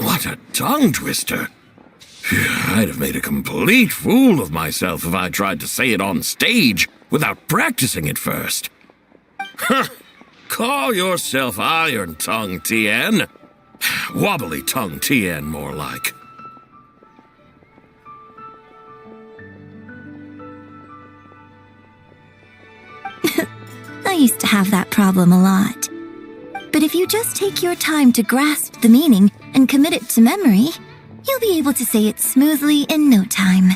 [SPEAKER 13] What a tongue twister! I'd have made a complete fool of myself if I tried to say it on stage without practicing it first. Huh! Call yourself Iron Tongue, Tien. Wobbly Tongue, Tien, more like.
[SPEAKER 10] I used to have that problem a lot. But if you just take your time to grasp the meaning and commit it to memory, you'll be able to say it smoothly in no time.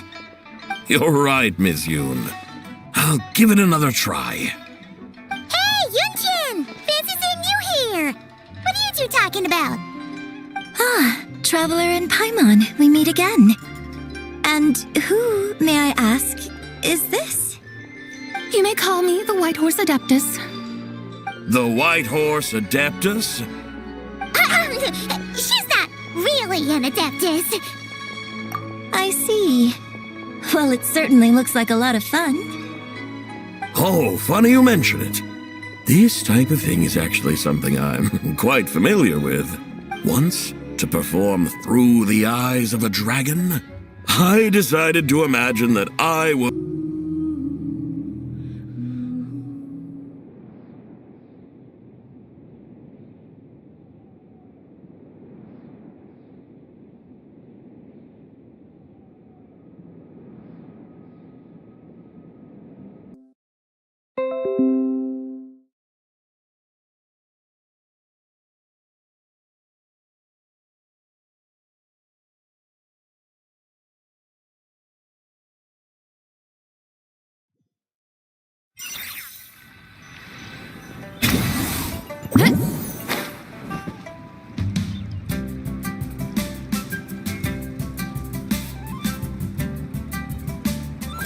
[SPEAKER 13] You're right, Miss Yoon. I'll give it another try.
[SPEAKER 6] Hey, Yunjin! Fancy seeing you here! What are you two talking about?
[SPEAKER 10] Ah, Traveler and Paimon, we meet again. And who, may I ask, is this?
[SPEAKER 12] You may call me the White Horse Adeptus.
[SPEAKER 13] The White Horse Adeptus?
[SPEAKER 6] She's not really an Adeptus.
[SPEAKER 10] I see. Well, it certainly looks like a lot of fun.
[SPEAKER 13] Oh, funny you mention it. This type of thing is actually something I'm quite familiar with. Once, to perform Through the Eyes of a Dragon, I decided to imagine that I was...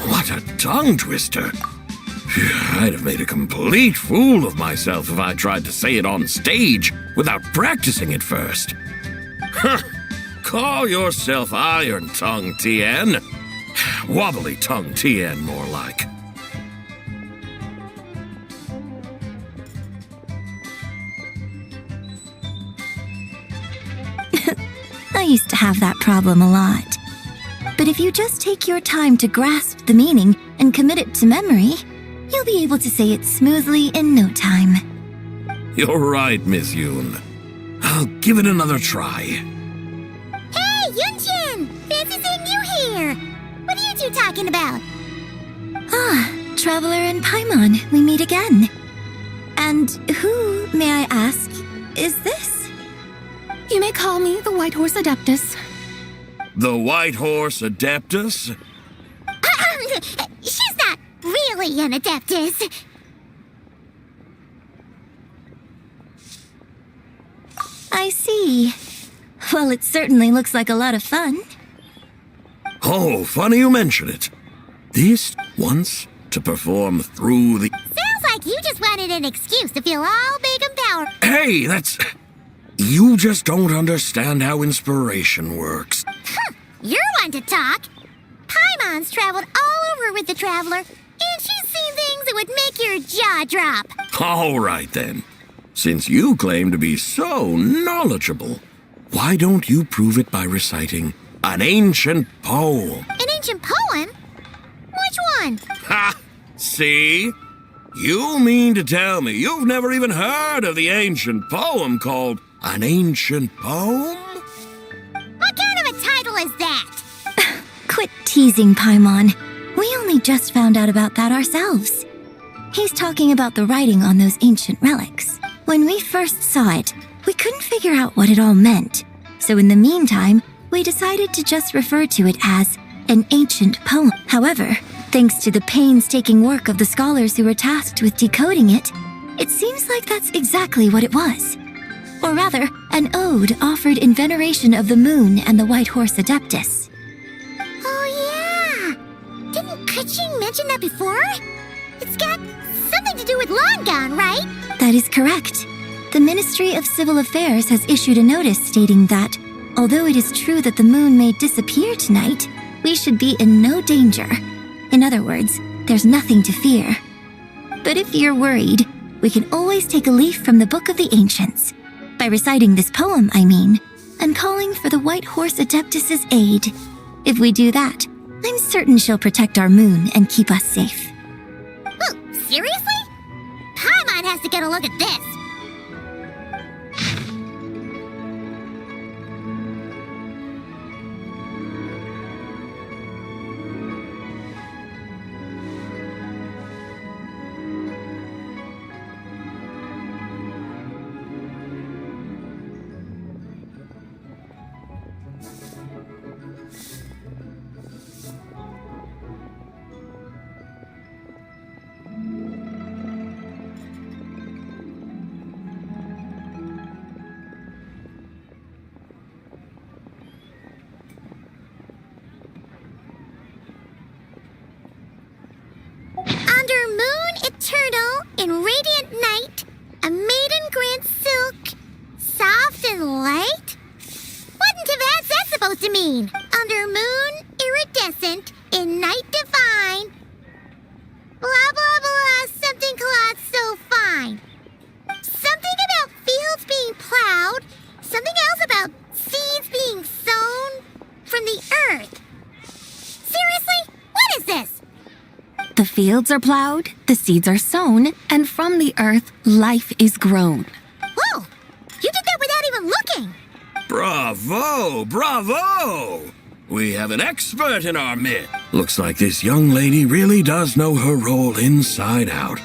[SPEAKER 13] What a tongue twister! I'd have made a complete fool of myself if I tried to say it on stage without practicing it first. Huh! Call yourself Iron Tongue, Tien. Wobbly Tongue, Tien, more like.
[SPEAKER 10] I used to have that problem a lot. But if you just take your time to grasp the meaning and commit it to memory, you'll be able to say it smoothly in no time.
[SPEAKER 13] You're right, Miss Yoon. I'll give it another try.
[SPEAKER 6] Hey, Yunjin! Fancy seeing you here! What are you two talking about?
[SPEAKER 10] Ah, Traveler and Paimon, we meet again. And who, may I ask, is this?
[SPEAKER 12] You may call me the White Horse Adeptus.
[SPEAKER 13] The White Horse Adeptus?
[SPEAKER 6] She's not really an Adeptus.
[SPEAKER 10] I see. Well, it certainly looks like a lot of fun.
[SPEAKER 13] Oh, funny you mention it. This once to perform Through the...
[SPEAKER 6] Sounds like you just wanted an excuse to feel all big and powerful.
[SPEAKER 13] Hey, that's... You just don't understand how inspiration works.
[SPEAKER 6] You're one to talk. Paimon's traveled all over with the Traveler, and she's seen things that would make your jaw drop.
[SPEAKER 13] All right, then. Since you claim to be so knowledgeable, why don't you prove it by reciting an ancient poem?
[SPEAKER 6] An ancient poem? Which one?
[SPEAKER 13] Ha! See? You mean to tell me you've never even heard of the ancient poem called An Ancient Poem?
[SPEAKER 6] What kind of a title is that?
[SPEAKER 10] Quit teasing, Paimon. We only just found out about that ourselves. He's talking about the writing on those ancient relics. When we first saw it, we couldn't figure out what it all meant. So in the meantime, we decided to just refer to it as an ancient poem. However, thanks to the painstaking work of the scholars who were tasked with decoding it, it seems like that's exactly what it was. Or rather, an ode offered in veneration of the moon and the White Horse Adeptus.
[SPEAKER 6] Oh, yeah! Qiqi mentioned that before? It's got something to do with Longan, right?
[SPEAKER 10] That is correct. The Ministry of Civil Affairs has issued a notice stating that, although it is true that the moon may disappear tonight, we should be in no danger. In other words, there's nothing to fear. But if you're worried, we can always take a leaf from the Book of the Ancients. By reciting this poem, I mean, and calling for the White Horse Adeptus's aid. If we do that, I'm certain she'll protect our moon and keep us safe.
[SPEAKER 6] Oh, seriously? Paimon has to get a look at this. In radiant night, a maiden grants silk, soft and light? Wouldn't have asked that supposed to mean? Under moon, iridescent, in night divine. Blah, blah, blah, something cloth so fine. Something about fields being plowed, something else about seeds being sown from the earth. Seriously? What is this?
[SPEAKER 12] The fields are plowed, the seeds are sown, and from the earth, life is grown.
[SPEAKER 6] Whoa! You did that without even looking!
[SPEAKER 13] Bravo! Bravo! We have an expert in our midst. Looks like this young lady really does know her role inside out.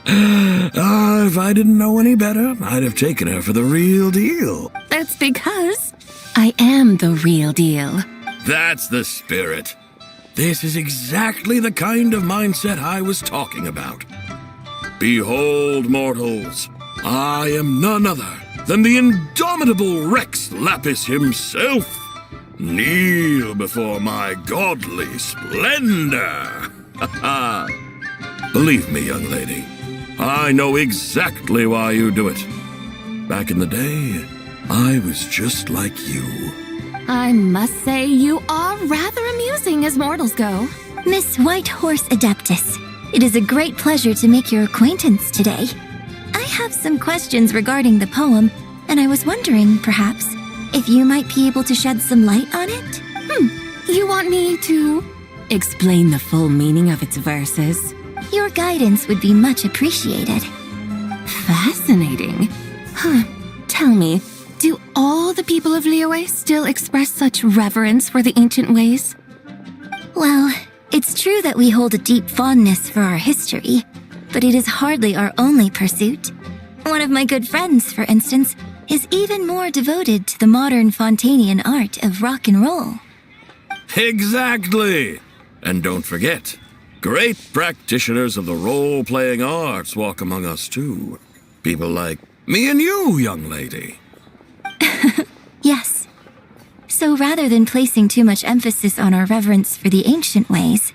[SPEAKER 13] If I didn't know any better, I'd have taken her for the real deal.
[SPEAKER 12] That's because I am the real deal.
[SPEAKER 13] That's the spirit. This is exactly the kind of mindset I was talking about. Behold, mortals, I am none other than the indomitable Rex Lapis himself. Kneel before my godly splendor. Believe me, young lady, I know exactly why you do it. Back in the day, I was just like you.
[SPEAKER 12] I must say you are rather amusing as mortals go.
[SPEAKER 10] Miss White Horse Adeptus, it is a great pleasure to make your acquaintance today. I have some questions regarding the poem, and I was wondering, perhaps, if you might be able to shed some light on it?
[SPEAKER 12] You want me to explain the full meaning of its verses?
[SPEAKER 10] Your guidance would be much appreciated.
[SPEAKER 12] Fascinating. Tell me, do all the people of Liyue still express such reverence for the ancient ways?
[SPEAKER 10] Well, it's true that we hold a deep fondness for our history, but it is hardly our only pursuit. One of my good friends, for instance, is even more devoted to the modern Fontanian art of rock and roll.
[SPEAKER 13] Exactly! And don't forget, great practitioners of the role-playing arts walk among us too. People like me and you, young lady.
[SPEAKER 10] Yes. So rather than placing too much emphasis on our reverence for the ancient ways,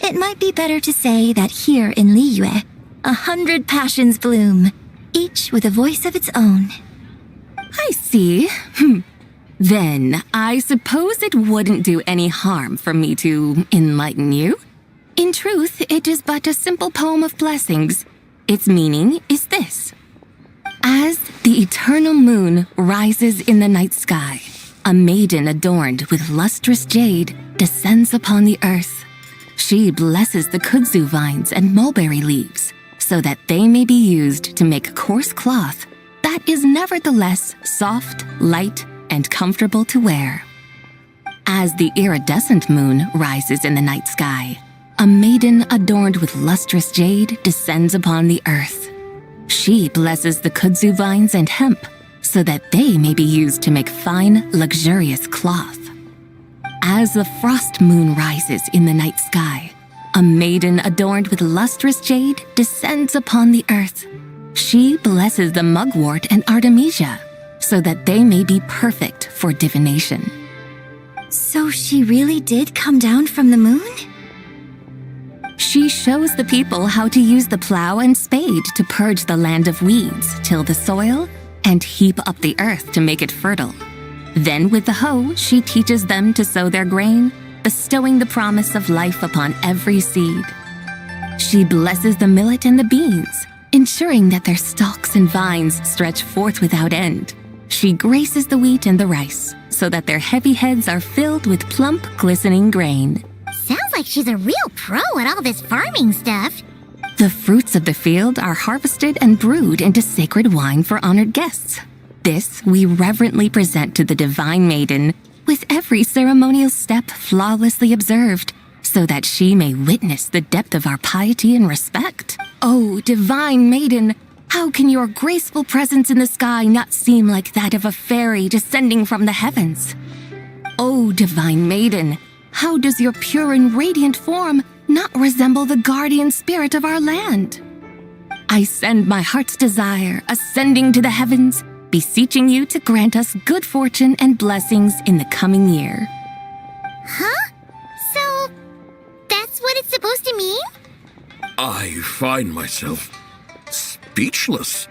[SPEAKER 10] it might be better to say that here in Liyue, 100 passions bloom, each with a voice of its own.
[SPEAKER 12] I see. Then, I suppose it wouldn't do any harm for me to enlighten you. In truth, it is but a simple poem of blessings. Its meaning is this. As the eternal moon rises in the night sky, a maiden adorned with lustrous jade descends upon the earth. She blesses the kudzu vines and mulberry leaves so that they may be used to make coarse cloth that is nevertheless soft, light, and comfortable to wear. As the iridescent moon rises in the night sky, a maiden adorned with lustrous jade descends upon the earth. She blesses the kudzu vines and hemp so that they may be used to make fine, luxurious cloth. As the frost moon rises in the night sky, a maiden adorned with lustrous jade descends upon the earth. She blesses the mugwort and artemisia so that they may be perfect for divination.
[SPEAKER 10] So she really did come down from the moon?
[SPEAKER 12] She shows the people how to use the plow and spade to purge the land of weeds, till the soil, and heap up the earth to make it fertile. Then with the hoe, she teaches them to sow their grain, bestowing the promise of life upon every seed. She blesses the millet and the beans, ensuring that their stalks and vines stretch forth without end. She graces the wheat and the rice, so that their heavy heads are filled with plump, glistening grain.
[SPEAKER 6] Sounds like she's a real pro at all this farming stuff.
[SPEAKER 12] The fruits of the field are harvested and brewed into sacred wine for honored guests. This we reverently present to the Divine Maiden, with every ceremonial step flawlessly observed, so that she may witness the depth of our piety and respect. Oh, Divine Maiden, how can your graceful presence in the sky not seem like that of a fairy descending from the heavens? Oh, Divine Maiden, how does your pure and radiant form not resemble the guardian spirit of our land? I send my heart's desire, ascending to the heavens, beseeching you to grant us good fortune and blessings in the coming year.
[SPEAKER 6] Huh? So, that's what it's supposed to mean?
[SPEAKER 13] I find myself speechless,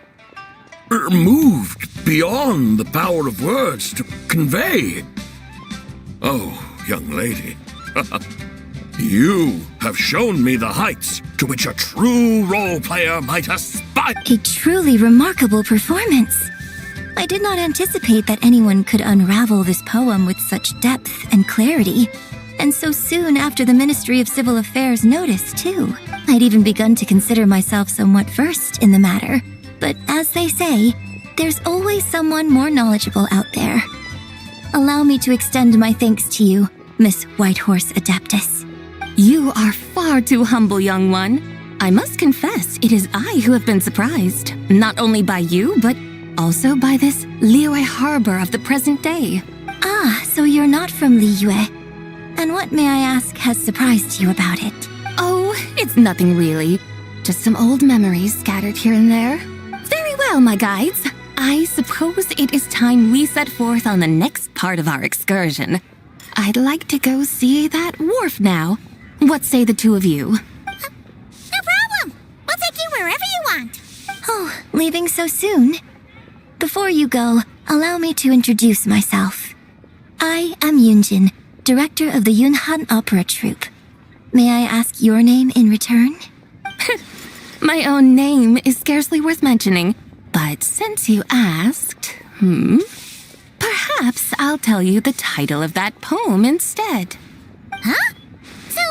[SPEAKER 13] moved beyond the power of words to convey. Oh, young lady, you have shown me the heights to which a true role player might aspire.
[SPEAKER 10] A truly remarkable performance. I did not anticipate that anyone could unravel this poem with such depth and clarity, and so soon after the Ministry of Civil Affairs noticed, too. I'd even begun to consider myself somewhat versed in the matter, but as they say, there's always someone more knowledgeable out there. Allow me to extend my thanks to you, Miss Whitehorse Adeptus.
[SPEAKER 12] You are far too humble, young one. I must confess, it is I who have been surprised, not only by you, but also by this Liyue harbor of the present day.
[SPEAKER 10] Ah, so you're not from Liyue. And what, may I ask, has surprised you about it?
[SPEAKER 12] Oh, it's nothing really. Just some old memories scattered here and there. Very well, my guides. I suppose it is time we set forth on the next part of our excursion. I'd like to go see that wharf now. What say the two of you?
[SPEAKER 6] No problem. We'll take you wherever you want.
[SPEAKER 10] Oh, leaving so soon? Before you go, allow me to introduce myself. I am Yunjin, director of the Yunhan Opera Troupe. May I ask your name in return?
[SPEAKER 12] My own name is scarcely worth mentioning, but since you asked, perhaps I'll tell you the title of that poem instead.
[SPEAKER 6] Huh? So,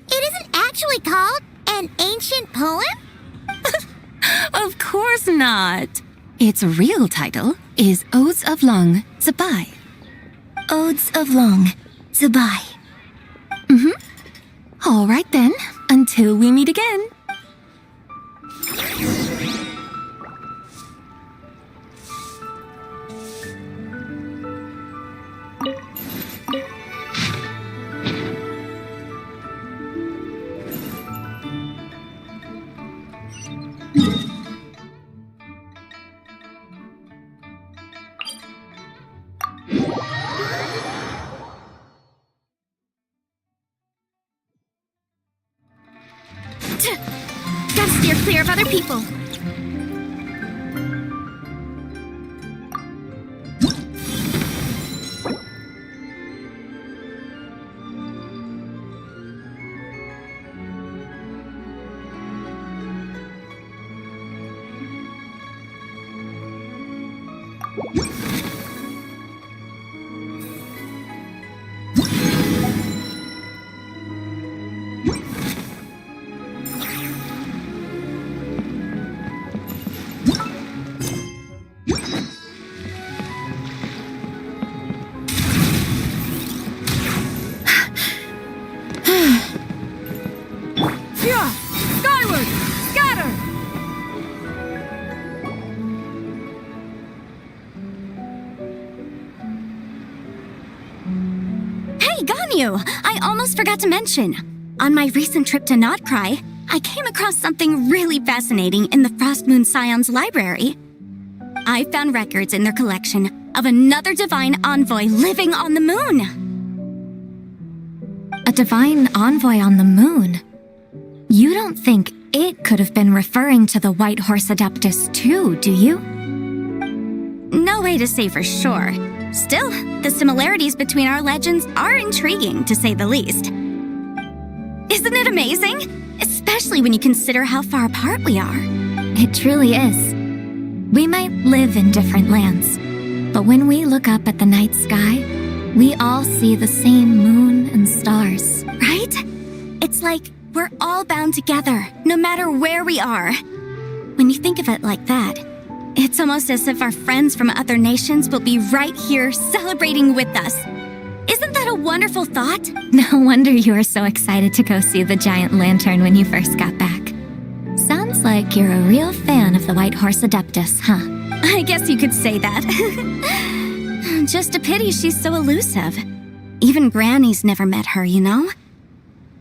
[SPEAKER 6] it isn't actually called an ancient poem?
[SPEAKER 12] Of course not. Its real title is Odes of Long, ZIBAI.
[SPEAKER 10] Odes of Long, ZIBAI.
[SPEAKER 12] All right then, until we meet again.
[SPEAKER 1] Gotta steer clear of other people. I almost forgot to mention. On my recent trip to KRAI, I came across something really fascinating in the Frost Moon Scion's library. I found records in their collection of another divine envoy living on the moon.
[SPEAKER 12] A divine envoy on the moon?
[SPEAKER 1] it could have been referring to the White Horse Adeptus too, do you?
[SPEAKER 14] No way to say for sure. Still, the similarities between our legends are intriguing, to say the least. Isn't it amazing? Especially when you consider how far apart we are.
[SPEAKER 1] It truly is. We might live in different lands, but when we look up at the night sky, we all see the same moon and stars.
[SPEAKER 14] Right? It's like we're all bound together, no matter where we are. When you think of it like that, it's almost as if our friends from other nations will be right here celebrating with us. Isn't that a wonderful thought?
[SPEAKER 1] No wonder you were so excited to go see the giant lantern when you first got back. Sounds like you're a real fan of the White Horse Adeptus, huh?
[SPEAKER 14] I guess you could say that. Just a pity she's so elusive. Even Granny's never met her, you know?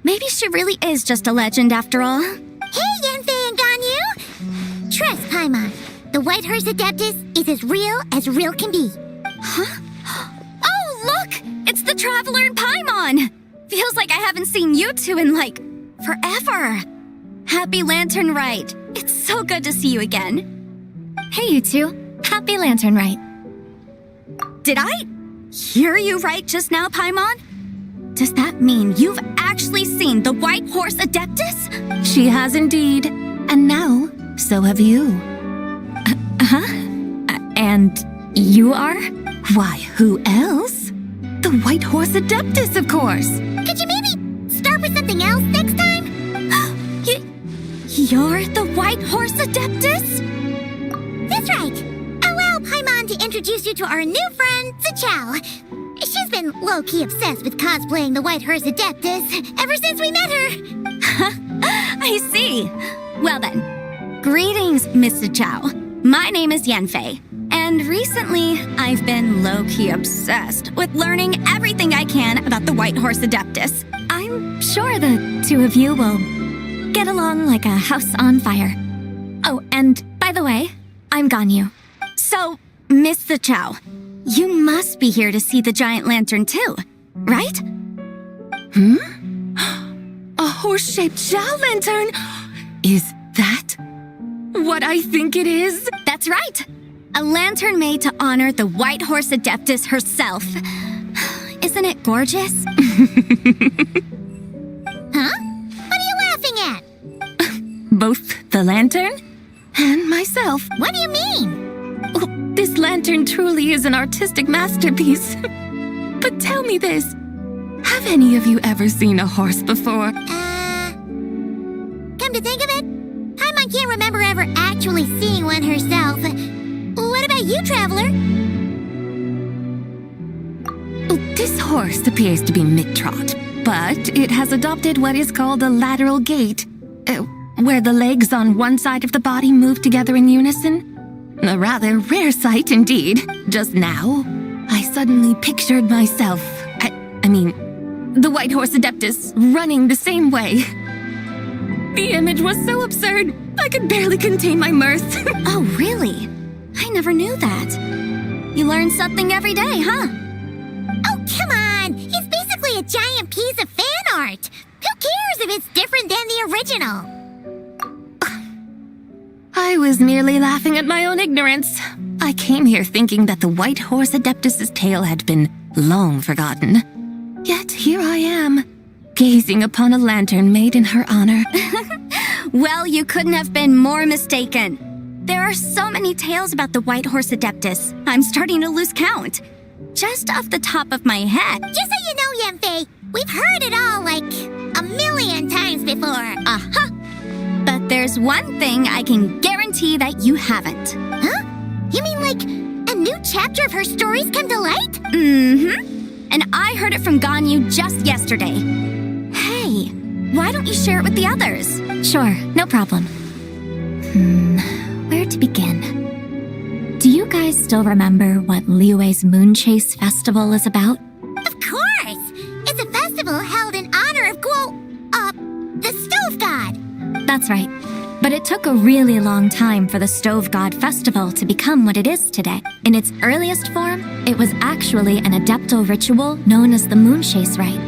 [SPEAKER 14] Maybe she really is just a legend after all.
[SPEAKER 6] Hey, Yanfei and Ganyu! Trust, Paimon. The White Horse Adeptus is as real can be.
[SPEAKER 14] Huh? Oh, look! It's the Traveler and Paimon! Feels like I haven't seen you two in, like, forever. Happy Lantern Rite. It's so good to see you again.
[SPEAKER 1] Hey, you two. Happy Lantern Rite.
[SPEAKER 14] Did I hear you right just now, Paimon? Does that mean you've actually seen the White Horse Adeptus?
[SPEAKER 12] She has indeed. And now, so have you.
[SPEAKER 1] And you are?
[SPEAKER 12] Why, who else? The White Horse Adeptus, of course.
[SPEAKER 6] Could you maybe start with something else next time?
[SPEAKER 14] You're the White Horse Adeptus?
[SPEAKER 6] That's right. Allow Paimon to introduce you to our new friend, Zichao. She's been low-key obsessed with cosplaying the White Horse Adeptus ever since we met her.
[SPEAKER 14] I see. Well then, greetings, Miss Zichao. My name is Yanfei, and recently I've been low-key obsessed with learning everything I can about the White Horse Adeptus.
[SPEAKER 1] I'm sure the two of you will get along like a house on fire. Oh, and by the way, I'm Ganyu.
[SPEAKER 14] So, Miss Zichao, you must be here to see the giant lantern too, right?
[SPEAKER 12] A horse-shaped Zhao lantern? Is that what I think it is?
[SPEAKER 14] That's right. A lantern made to honor the White Horse Adeptus herself. Isn't it gorgeous?
[SPEAKER 6] Huh? What are you laughing at?
[SPEAKER 12] Both the lantern and myself.
[SPEAKER 6] What do you mean?
[SPEAKER 12] Oh, this lantern truly is an artistic masterpiece. But tell me this. Have any of you ever seen a horse before?
[SPEAKER 6] Come to think of it, Paimon can't remember ever actually seeing one herself. What about you, Traveler?
[SPEAKER 12] This horse appears to be mid-trot, but it has adopted what is called a lateral gait, where the legs on one side of the body move together in unison. A rather rare sight indeed. Just now, I suddenly pictured myself, I mean, the White Horse Adeptus running the same way. The image was so absurd, I could barely contain my mirth.
[SPEAKER 14] Oh, really? I never knew that. You learn something every day, huh?
[SPEAKER 6] Oh, come on! It's basically a giant piece of fan art! Who cares if it's different than the original?
[SPEAKER 12] I was merely laughing at my own ignorance. I came here thinking that the White Horse Adeptus's tale had been long forgotten. Yet here I am, gazing upon a lantern made in her honor.
[SPEAKER 14] Well, you couldn't have been more mistaken. There are so many tales about the White Horse Adeptus, I'm starting to lose count. Just off the top of my head.
[SPEAKER 6] Just so you know, Yanfei, we've heard it all like a million times before.
[SPEAKER 14] Uh-huh. But there's one thing I can guarantee that you haven't.
[SPEAKER 6] Huh? You mean like a new chapter of her stories come to light?
[SPEAKER 14] Mm-hmm. And I heard it from Ganyu just yesterday. Hey, why don't you share it with the others?
[SPEAKER 1] Sure, no problem. Where to begin? Do you guys still remember what Liyue's Moon Chase Festival is about?
[SPEAKER 6] Of course! It's a festival held in honor of the Stove God.
[SPEAKER 1] That's right. But it took a really long time for the Stove God Festival to become what it is today. In its earliest form, it was actually an adeptal ritual known as the Moon Chase Rite.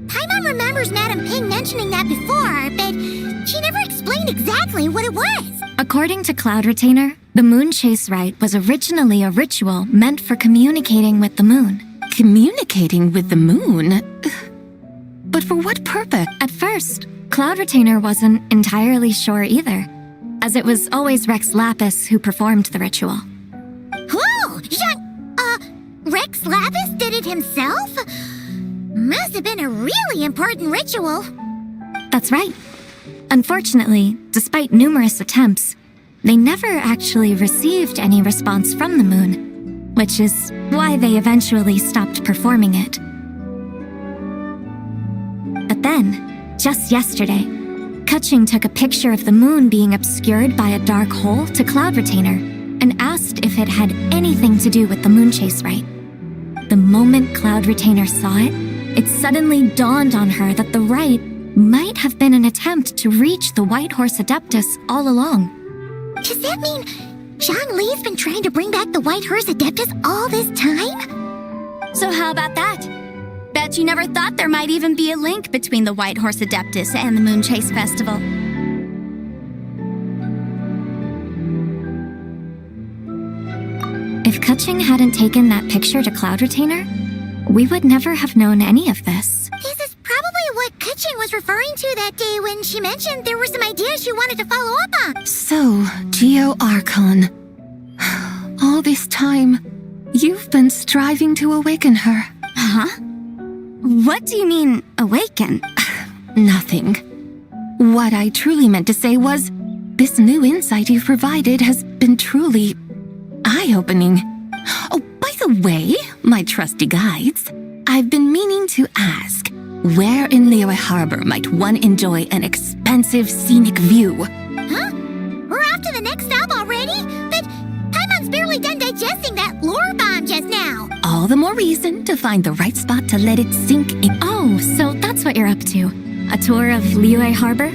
[SPEAKER 6] Paimon remembers Madame Ping now. mentioning that before, but she never explained exactly what it was.
[SPEAKER 14] According to Cloud Retainer, the Moon Chase Rite was originally a ritual meant for communicating with the moon.
[SPEAKER 12] Communicating with the moon? But for what purpose?
[SPEAKER 14] At first, Cloud Retainer wasn't entirely sure either, as it was always Rex Lapis who performed the ritual.
[SPEAKER 6] Whoa! Rex Lapis did it himself? Must have been a really important ritual.
[SPEAKER 14] That's right. Unfortunately, despite numerous attempts, they never actually received any response from the moon, which is why they eventually stopped performing it. But then, just yesterday, Qiqi took a picture of the moon being obscured by a dark hole to Cloud Retainer and asked if it had anything to do with the Moon Chase Rite. The moment Cloud Retainer saw it, it suddenly dawned on her that the rite might have been an attempt to reach the White Horse Adeptus all along.
[SPEAKER 6] Does that mean Zhongli's been trying to bring back the White Horse Adeptus all this time?
[SPEAKER 14] So how about that? Bet you never thought there might even be a link between the White Horse Adeptus and the Moon Chase Festival. If Qiqi hadn't taken that picture to Cloud Retainer, we would never have known any of this.
[SPEAKER 6] This is probably what Qiqi was referring to that day when she mentioned there were some ideas she wanted to follow up on.
[SPEAKER 12] So, Geo Archon. All this time, you've been striving to awaken her.
[SPEAKER 14] Huh? What do you mean, awaken?
[SPEAKER 12] Nothing. What I truly meant to say was, this new insight you've provided has been truly eye-opening. Oh, by the way, my trusty guides, I've been meaning to ask, where in Liyue Harbor might one enjoy an expansive scenic view?
[SPEAKER 6] Huh? We're off to the next stop already? But Paimon's barely done digesting that lore bomb just now.
[SPEAKER 12] All the more reason to find the right spot to let it sink in.
[SPEAKER 14] Oh, so that's what you're up to. A tour of Liyue Harbor?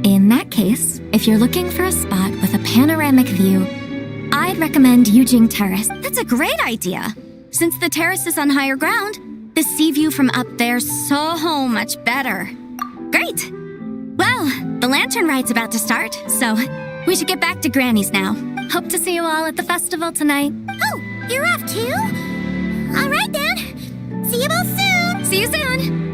[SPEAKER 14] In that case, if you're looking for a spot with a panoramic view, I'd recommend Yujing Terrace.
[SPEAKER 6] That's a great idea.
[SPEAKER 14] Since the terrace is on higher ground, the sea view from up there's so much better. Great! Well, the lantern ride's about to start, so we should get back to Granny's now. Hope to see you all at the festival tonight.
[SPEAKER 6] Oh, you're off too? All right then. See you both soon.
[SPEAKER 14] See you soon.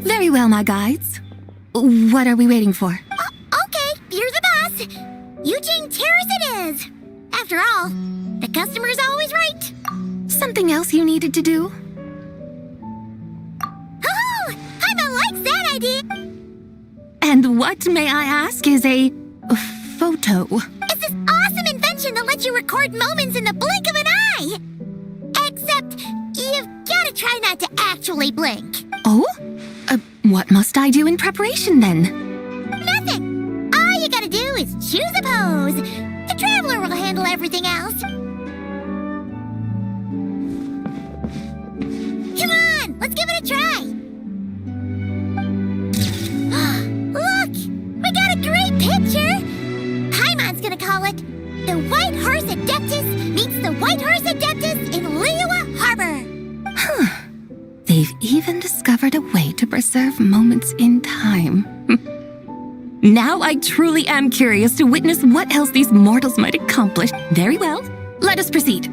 [SPEAKER 12] Very well, my guides. What are we waiting for?
[SPEAKER 6] Okay, you're the boss. Yujing Terrace it is. After all, the customer's always right.
[SPEAKER 12] Something else you needed to do?
[SPEAKER 6] Oh, Paimon likes that idea.
[SPEAKER 12] And what, may I ask, is a photo?
[SPEAKER 6] It's this awesome invention that lets you record moments in the blink of an eye. Except, you've got to try not to actually blink.
[SPEAKER 12] Oh? What must I do in preparation then?
[SPEAKER 6] Nothing. All you gotta do is choose a pose. The Traveler will handle everything else. Come on, let's give it a try. Look, we got a great picture. Paimon's gonna call it The White Horse Adeptus Meets the White Horse Adeptus in Liyue Harbor.
[SPEAKER 12] Huh. They've even discovered a way to preserve moments in time. Now I truly am curious to witness what else these mortals might accomplish. Very well, let us proceed.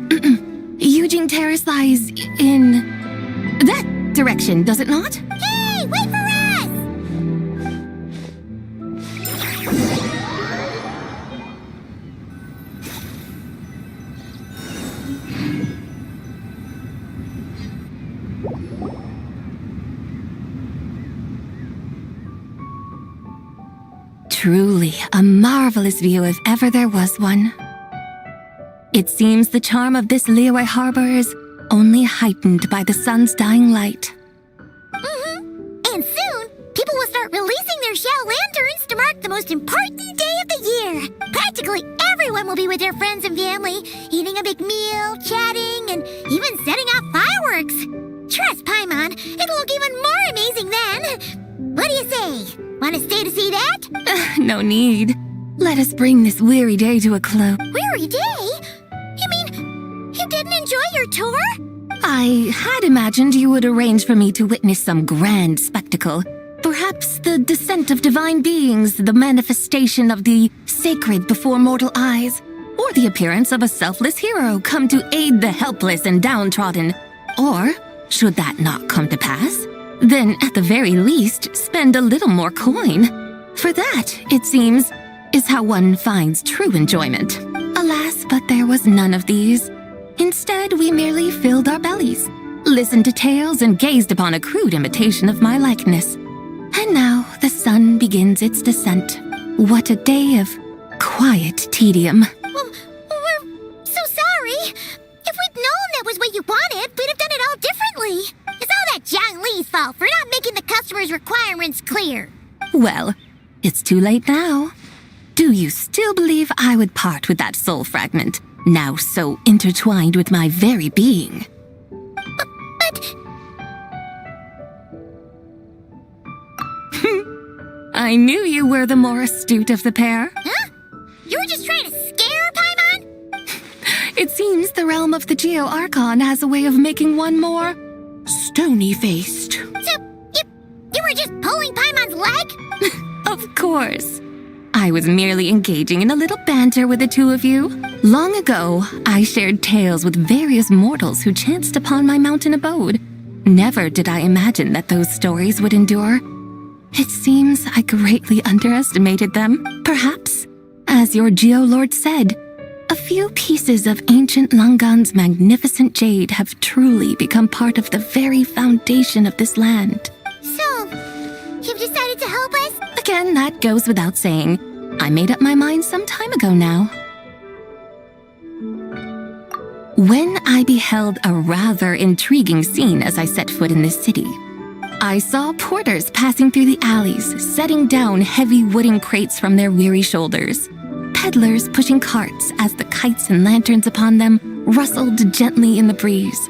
[SPEAKER 12] Yujing Terrace lies in that direction, does it not?
[SPEAKER 6] Hey, wait for us!
[SPEAKER 12] Truly a marvelous view if ever there was one. It seems the charm of this Liyue Harbor is only heightened by the sun's dying light.
[SPEAKER 6] And soon, people will start releasing their Xiao lanterns to mark the most important day of the year. Practically everyone will be with their friends and family, eating a big meal, chatting, and even setting off fireworks. Trust Paimon, it'll look even more amazing then. What do you say? Want to stay to see that?
[SPEAKER 12] No need. Let us bring this weary day to a close.
[SPEAKER 6] Weary day? You mean, you didn't enjoy your tour?
[SPEAKER 12] I had imagined you would arrange for me to witness some grand spectacle. Perhaps the descent of divine beings, the manifestation of the sacred before mortal eyes, or the appearance of a selfless hero come to aid the helpless and downtrodden. Or, should that not come to pass, then at the very least spend a little more coin. For that, it seems, is how one finds true enjoyment. Alas, but there was none of these. Instead, we merely filled our bellies, listened to tales, and gazed upon a crude imitation of my likeness. And now the sun begins its descent. What a day of quiet tedium.
[SPEAKER 6] Well, we're so sorry. If we'd known that was what you wanted, we'd have done it all differently. It's all that Zhang Li's fault for not making the customer's requirements clear.
[SPEAKER 12] Well, it's too late now. Do you still believe I would part with that soul fragment, now so intertwined with my very being?
[SPEAKER 6] But...
[SPEAKER 12] I knew you were the more astute of the pair.
[SPEAKER 6] Huh? You were just trying to scare Paimon?
[SPEAKER 12] It seems the realm of the Geo-Archon has a way of making one more stony-faced.
[SPEAKER 6] So, you were just pulling Paimon's leg?
[SPEAKER 12] Of course. I was merely engaging in a little banter with the two of you. Long ago, I shared tales with various mortals who chanced upon my mountain abode. Never did I imagine that those stories would endure. It seems I greatly underestimated them. Perhaps, as your Geolord said, a few pieces of ancient Langan's magnificent jade have truly become part of the very foundation of this land.
[SPEAKER 6] So, you've decided to help us?
[SPEAKER 12] Again, that goes without saying. I made up my mind some time ago now. When I beheld a rather intriguing scene as I set foot in this city, I saw porters passing through the alleys, setting down heavy wooden crates from their weary shoulders. Peddlers pushing carts as the kites and lanterns upon them rustled gently in the breeze.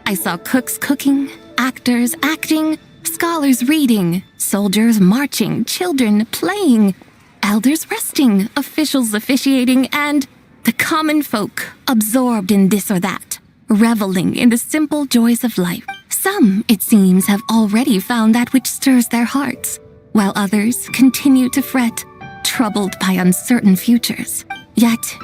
[SPEAKER 12] I saw cooks cooking, actors acting, scholars reading, soldiers marching, children playing, elders resting, officials officiating, and the common folk absorbed in this or that, reveling in the simple joys of life. Some, it seems, have already found that which stirs their hearts, while others continue to fret, troubled by uncertain futures. Yet,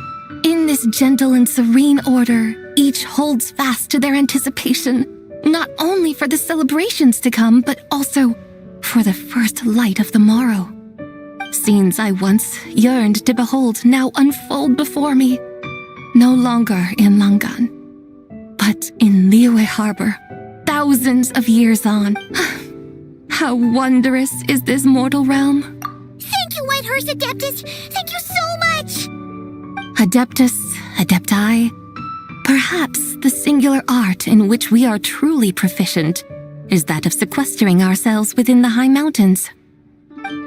[SPEAKER 12] in this gentle and serene order, each holds fast to their anticipation, not only for the celebrations to come, but also for the first light of the morrow. Scenes I once yearned to behold now unfold before me, no longer in Langan, but in Liyue Harbor, thousands of years on. How wondrous is this mortal realm!
[SPEAKER 6] Thank you, Whitehurst Adeptus! Thank you so much!
[SPEAKER 12] Adeptus, Adepti, perhaps the singular art in which we are truly proficient is that of sequestering ourselves within the high mountains.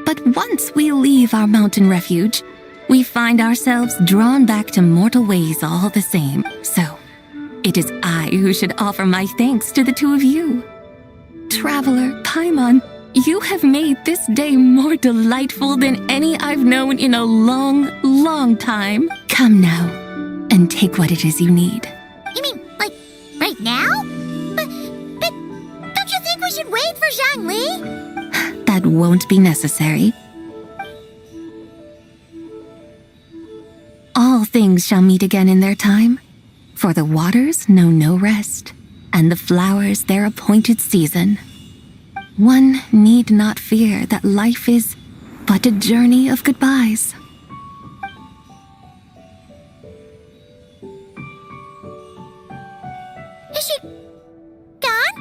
[SPEAKER 12] But once we leave our mountain refuge, we find ourselves drawn back to mortal ways all the same. So, it is I who should offer my thanks to the two of you. Traveler, Paimon, you have made this day more delightful than any I've known in a long, long time. Come now, and take what it is you need.
[SPEAKER 6] You mean, like, right now? But don't you think we should wait for Zhang Li?
[SPEAKER 12] That won't be necessary. All things shall meet again in their time, for the waters know no rest, and the flowers their appointed season. One need not fear that life is but a journey of goodbyes.
[SPEAKER 6] Is she gone?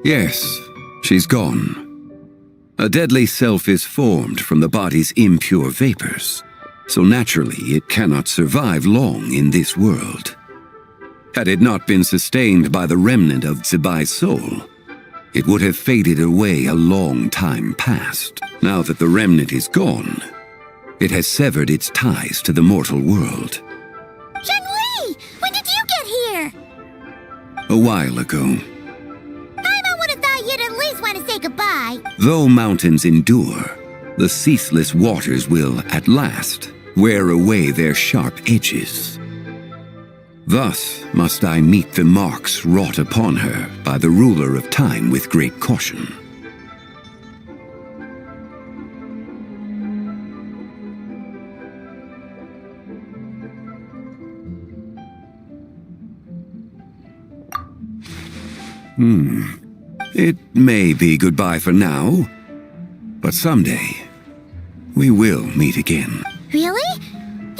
[SPEAKER 9] Yes, she's gone. A deadly self is formed from the body's impure vapors, so naturally it cannot survive long in this world. Had it not been sustained by the remnant of ZIBAI's soul, it would have faded away a long time past. Now that the remnant is gone, it has severed its ties to the mortal world.
[SPEAKER 6] Zhang Li! When did you get here?
[SPEAKER 9] a while ago.
[SPEAKER 6] Paimon would have thought you'd at least want to say goodbye.
[SPEAKER 9] Though mountains endure, the ceaseless waters will, at last, wear away their sharp edges. Thus must I meet the marks wrought upon her by the ruler of time with great caution. It may be goodbye for now, but someday we will meet again.
[SPEAKER 6] Really?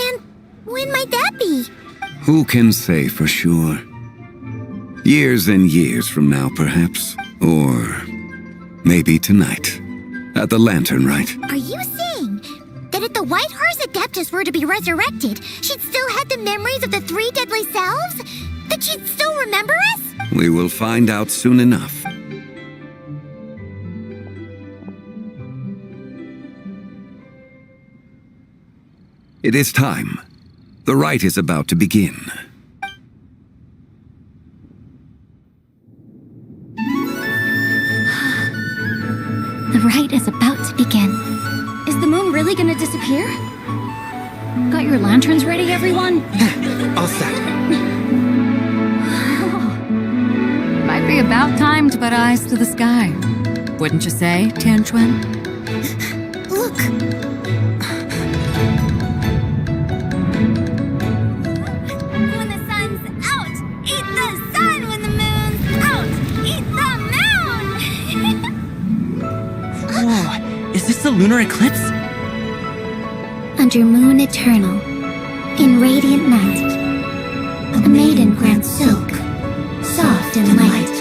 [SPEAKER 6] And when might that be?
[SPEAKER 9] Who can say for sure? Years and years from now, perhaps. Or maybe tonight, at the Lantern Rite.
[SPEAKER 6] Are you saying that if the White Horse Adeptus were to be resurrected, she'd still have the memories of the 3 deadly selves? That she'd still remember us?
[SPEAKER 9] We will find out soon enough. It is time. The rite is about to begin.
[SPEAKER 14] The rite is about to begin. Is the moon really gonna disappear? Got your lanterns ready, everyone?
[SPEAKER 8] All set.
[SPEAKER 12] Might be about time to put eyes to the sky. Wouldn't you say, Tianquan?
[SPEAKER 6] Look! When the sun's out, eat the sun. When the moon's out, eat the moon!
[SPEAKER 8] Whoa, is this the lunar eclipse?
[SPEAKER 10] Under moon eternal, in radiant night, a maiden grants silk, soft and light.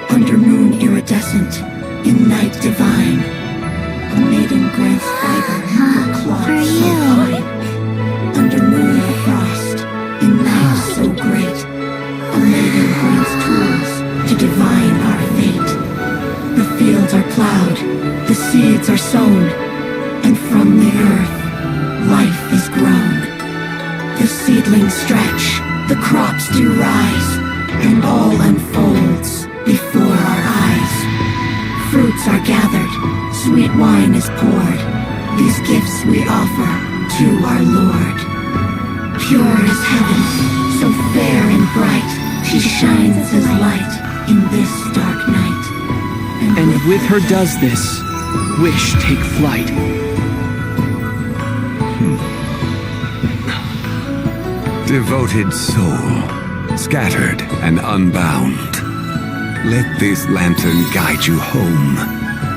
[SPEAKER 10] Under moon iridescent, in night divine, a maiden grants fiber, her cloth so fine. Under moon of frost, in night so great, a maiden grants tools to divine our fate. The fields are plowed, the seeds are sown, and from the earth, life is grown. The seedlings stretch, the crops do rise, and all unfolds before our eyes. Fruits are gathered, sweet wine is poured. These gifts we offer to our Lord. Pure as heaven, so fair and bright, she shines as light in this dark night.
[SPEAKER 15] And with her does this, wish take flight.
[SPEAKER 9] Devoted soul, scattered and unbound, let this lantern guide you home,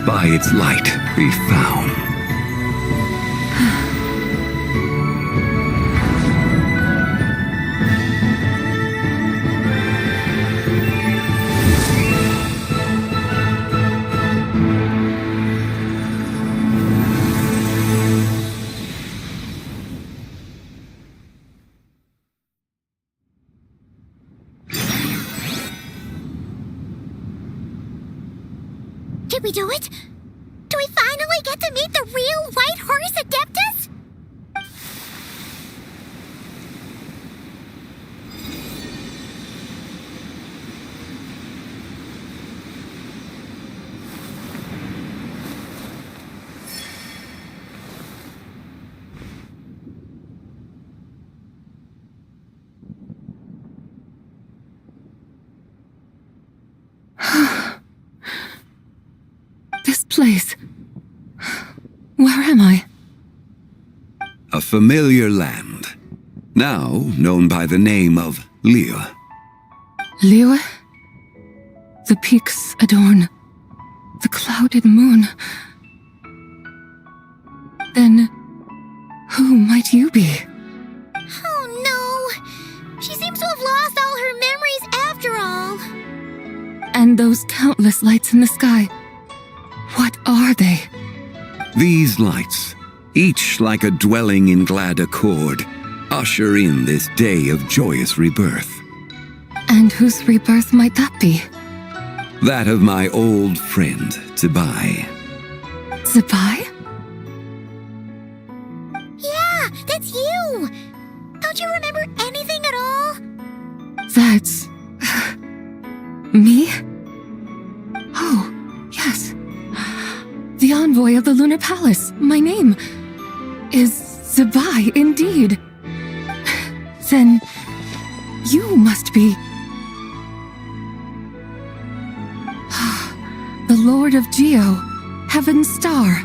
[SPEAKER 9] by its light be found.
[SPEAKER 6] Did we do it? Do we finally get to meet the real White Horse Adeptus?
[SPEAKER 12] This place. Where am I?
[SPEAKER 9] A familiar land, now known by the name of Liyue.
[SPEAKER 12] Liyue? The peaks adorn the clouded moon. Then, who might you be?
[SPEAKER 6] Oh no! She seems to have lost all her memories after all.
[SPEAKER 12] And those countless lights in the sky. What are they?
[SPEAKER 9] These lights, each like a dwelling in glad accord, usher in this day of joyous rebirth.
[SPEAKER 12] And whose rebirth might that be?
[SPEAKER 9] That of my old friend, ZIBAI.
[SPEAKER 12] ZIBAI?
[SPEAKER 6] Yeah, that's you! Don't you remember anything at all?
[SPEAKER 12] That's
[SPEAKER 3] Me? Oh, yes. The envoy of the Lunar Palace. My name is ZIBAI, indeed. Then you must be... the Lord of Geo, Heaven's Star.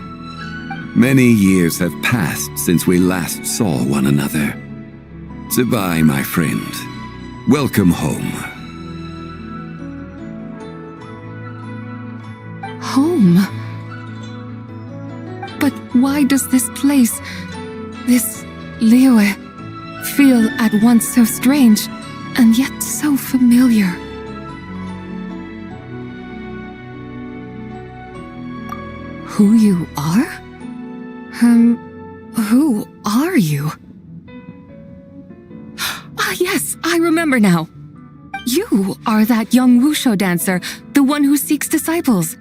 [SPEAKER 9] Many years have passed since we last saw one another. ZIBAI, my friend. Welcome home.
[SPEAKER 3] Home? But why does this place, this Liyue, feel at once so strange and yet so familiar? Who you are? Who are you? Ah, yes, I remember now. You are that young wushu dancer, the one who seeks disciples.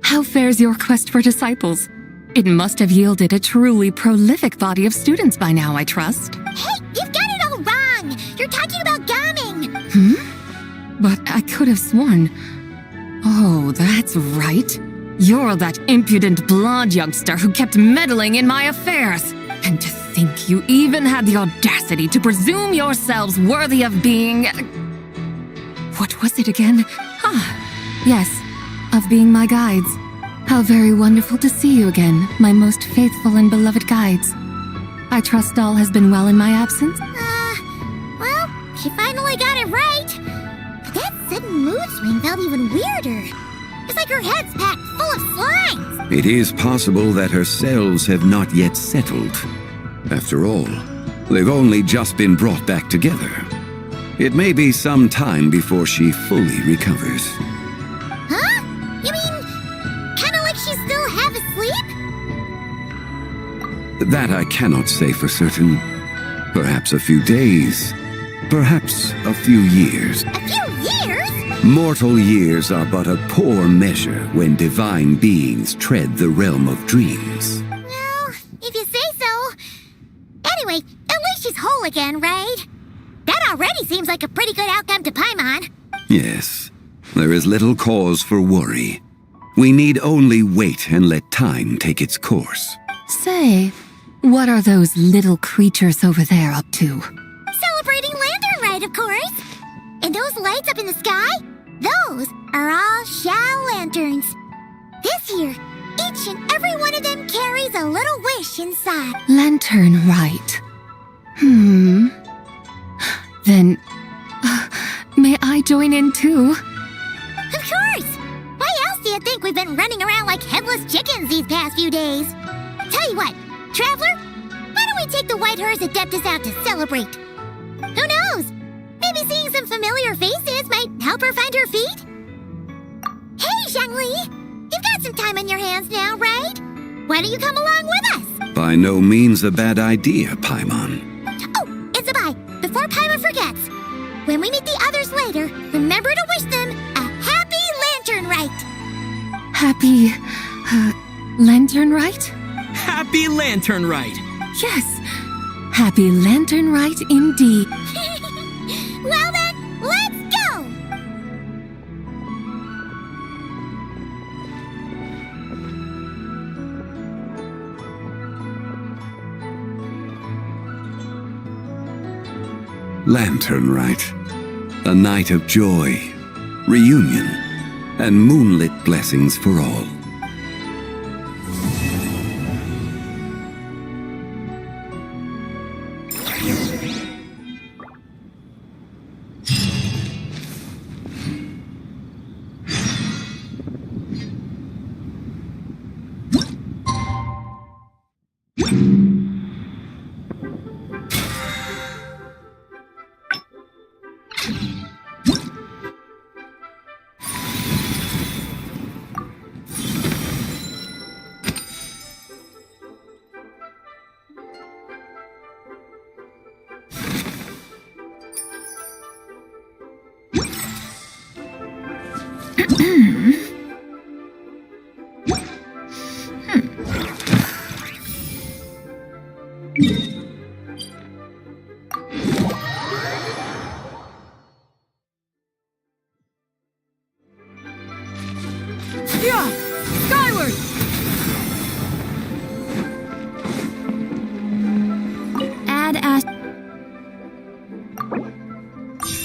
[SPEAKER 3] How fares your quest for disciples? It must have yielded a truly prolific body of students by now, I trust.
[SPEAKER 6] Hey, you've got it all wrong! You're talking about gaming!
[SPEAKER 3] But I could have sworn... Oh, that's right. You're that impudent blonde youngster who kept meddling in my affairs. And to think you even had the audacity to presume yourselves worthy of being... What was it again? Ah, yes, of being my guides. How very wonderful to see you again, my most faithful and beloved guides. I trust all has been well in my absence?
[SPEAKER 6] Well, she finally got it right. But that sudden mood swing felt even weirder. It's like her head's packed full of slimes.
[SPEAKER 9] It is possible that her cells have not yet settled. After all, they've only just been brought back together. It may be some time before she fully recovers.
[SPEAKER 6] Huh? You mean, kinda like she's still half asleep?
[SPEAKER 9] That I cannot say for certain. Perhaps a few days. Perhaps a few years.
[SPEAKER 6] A few years?
[SPEAKER 9] Mortal years are but a poor measure when divine beings tread the realm of dreams.
[SPEAKER 6] Well, if you say so. Anyway, at least she's whole again, right? That already seems like a pretty good outcome to Paimon.
[SPEAKER 9] Yes, there is little cause for worry. We need only wait and let time take its course.
[SPEAKER 3] Say, what are those little creatures over there up to?
[SPEAKER 6] Celebrating Lantern Rite, of course. And those lights up in the sky? Those are all Shao lanterns. This year, each and every one of them carries a little wish inside.
[SPEAKER 3] Lantern Rite. Then, may I join in too?
[SPEAKER 6] Of course! Why else do you think we've been running around like headless chickens these past few days? Tell you what, Traveler, why don't we take the Whitehurst Adeptus out to celebrate? Who knows? Maybe seeing some familiar faces might help her find her feet? Hey, Zhangli! You've got some time on your hands now, right? Why don't you come along with us?
[SPEAKER 9] By no means a bad idea, Paimon.
[SPEAKER 6] Oh, and ZIBAI, before Paimon forgets, when we meet the others later, remember to wish them a happy Lantern Rite!
[SPEAKER 3] Happy... Lantern Rite?
[SPEAKER 15] Happy Lantern Rite!
[SPEAKER 3] Yes, Happy Lantern Rite indeed.
[SPEAKER 6] Well then, let's go!
[SPEAKER 9] Lantern Rite. A night of joy, reunion, and moonlit blessings for all.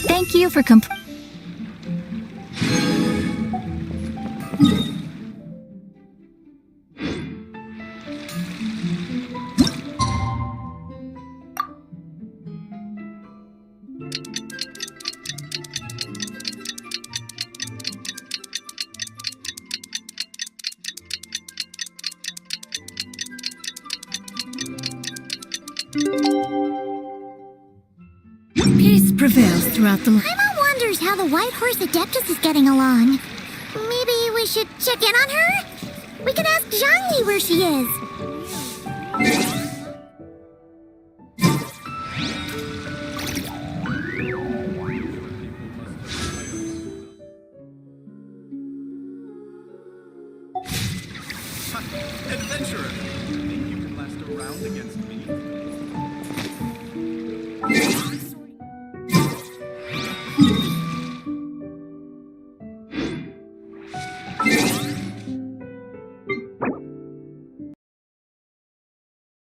[SPEAKER 12] Thank you for
[SPEAKER 3] Peace prevails throughout the...
[SPEAKER 6] Paimon wonders how the White Horse Adeptus is getting along. Maybe we should check in on her? We can ask Zhangli where she is.
[SPEAKER 5] Adventurer! Think you can last a round against me?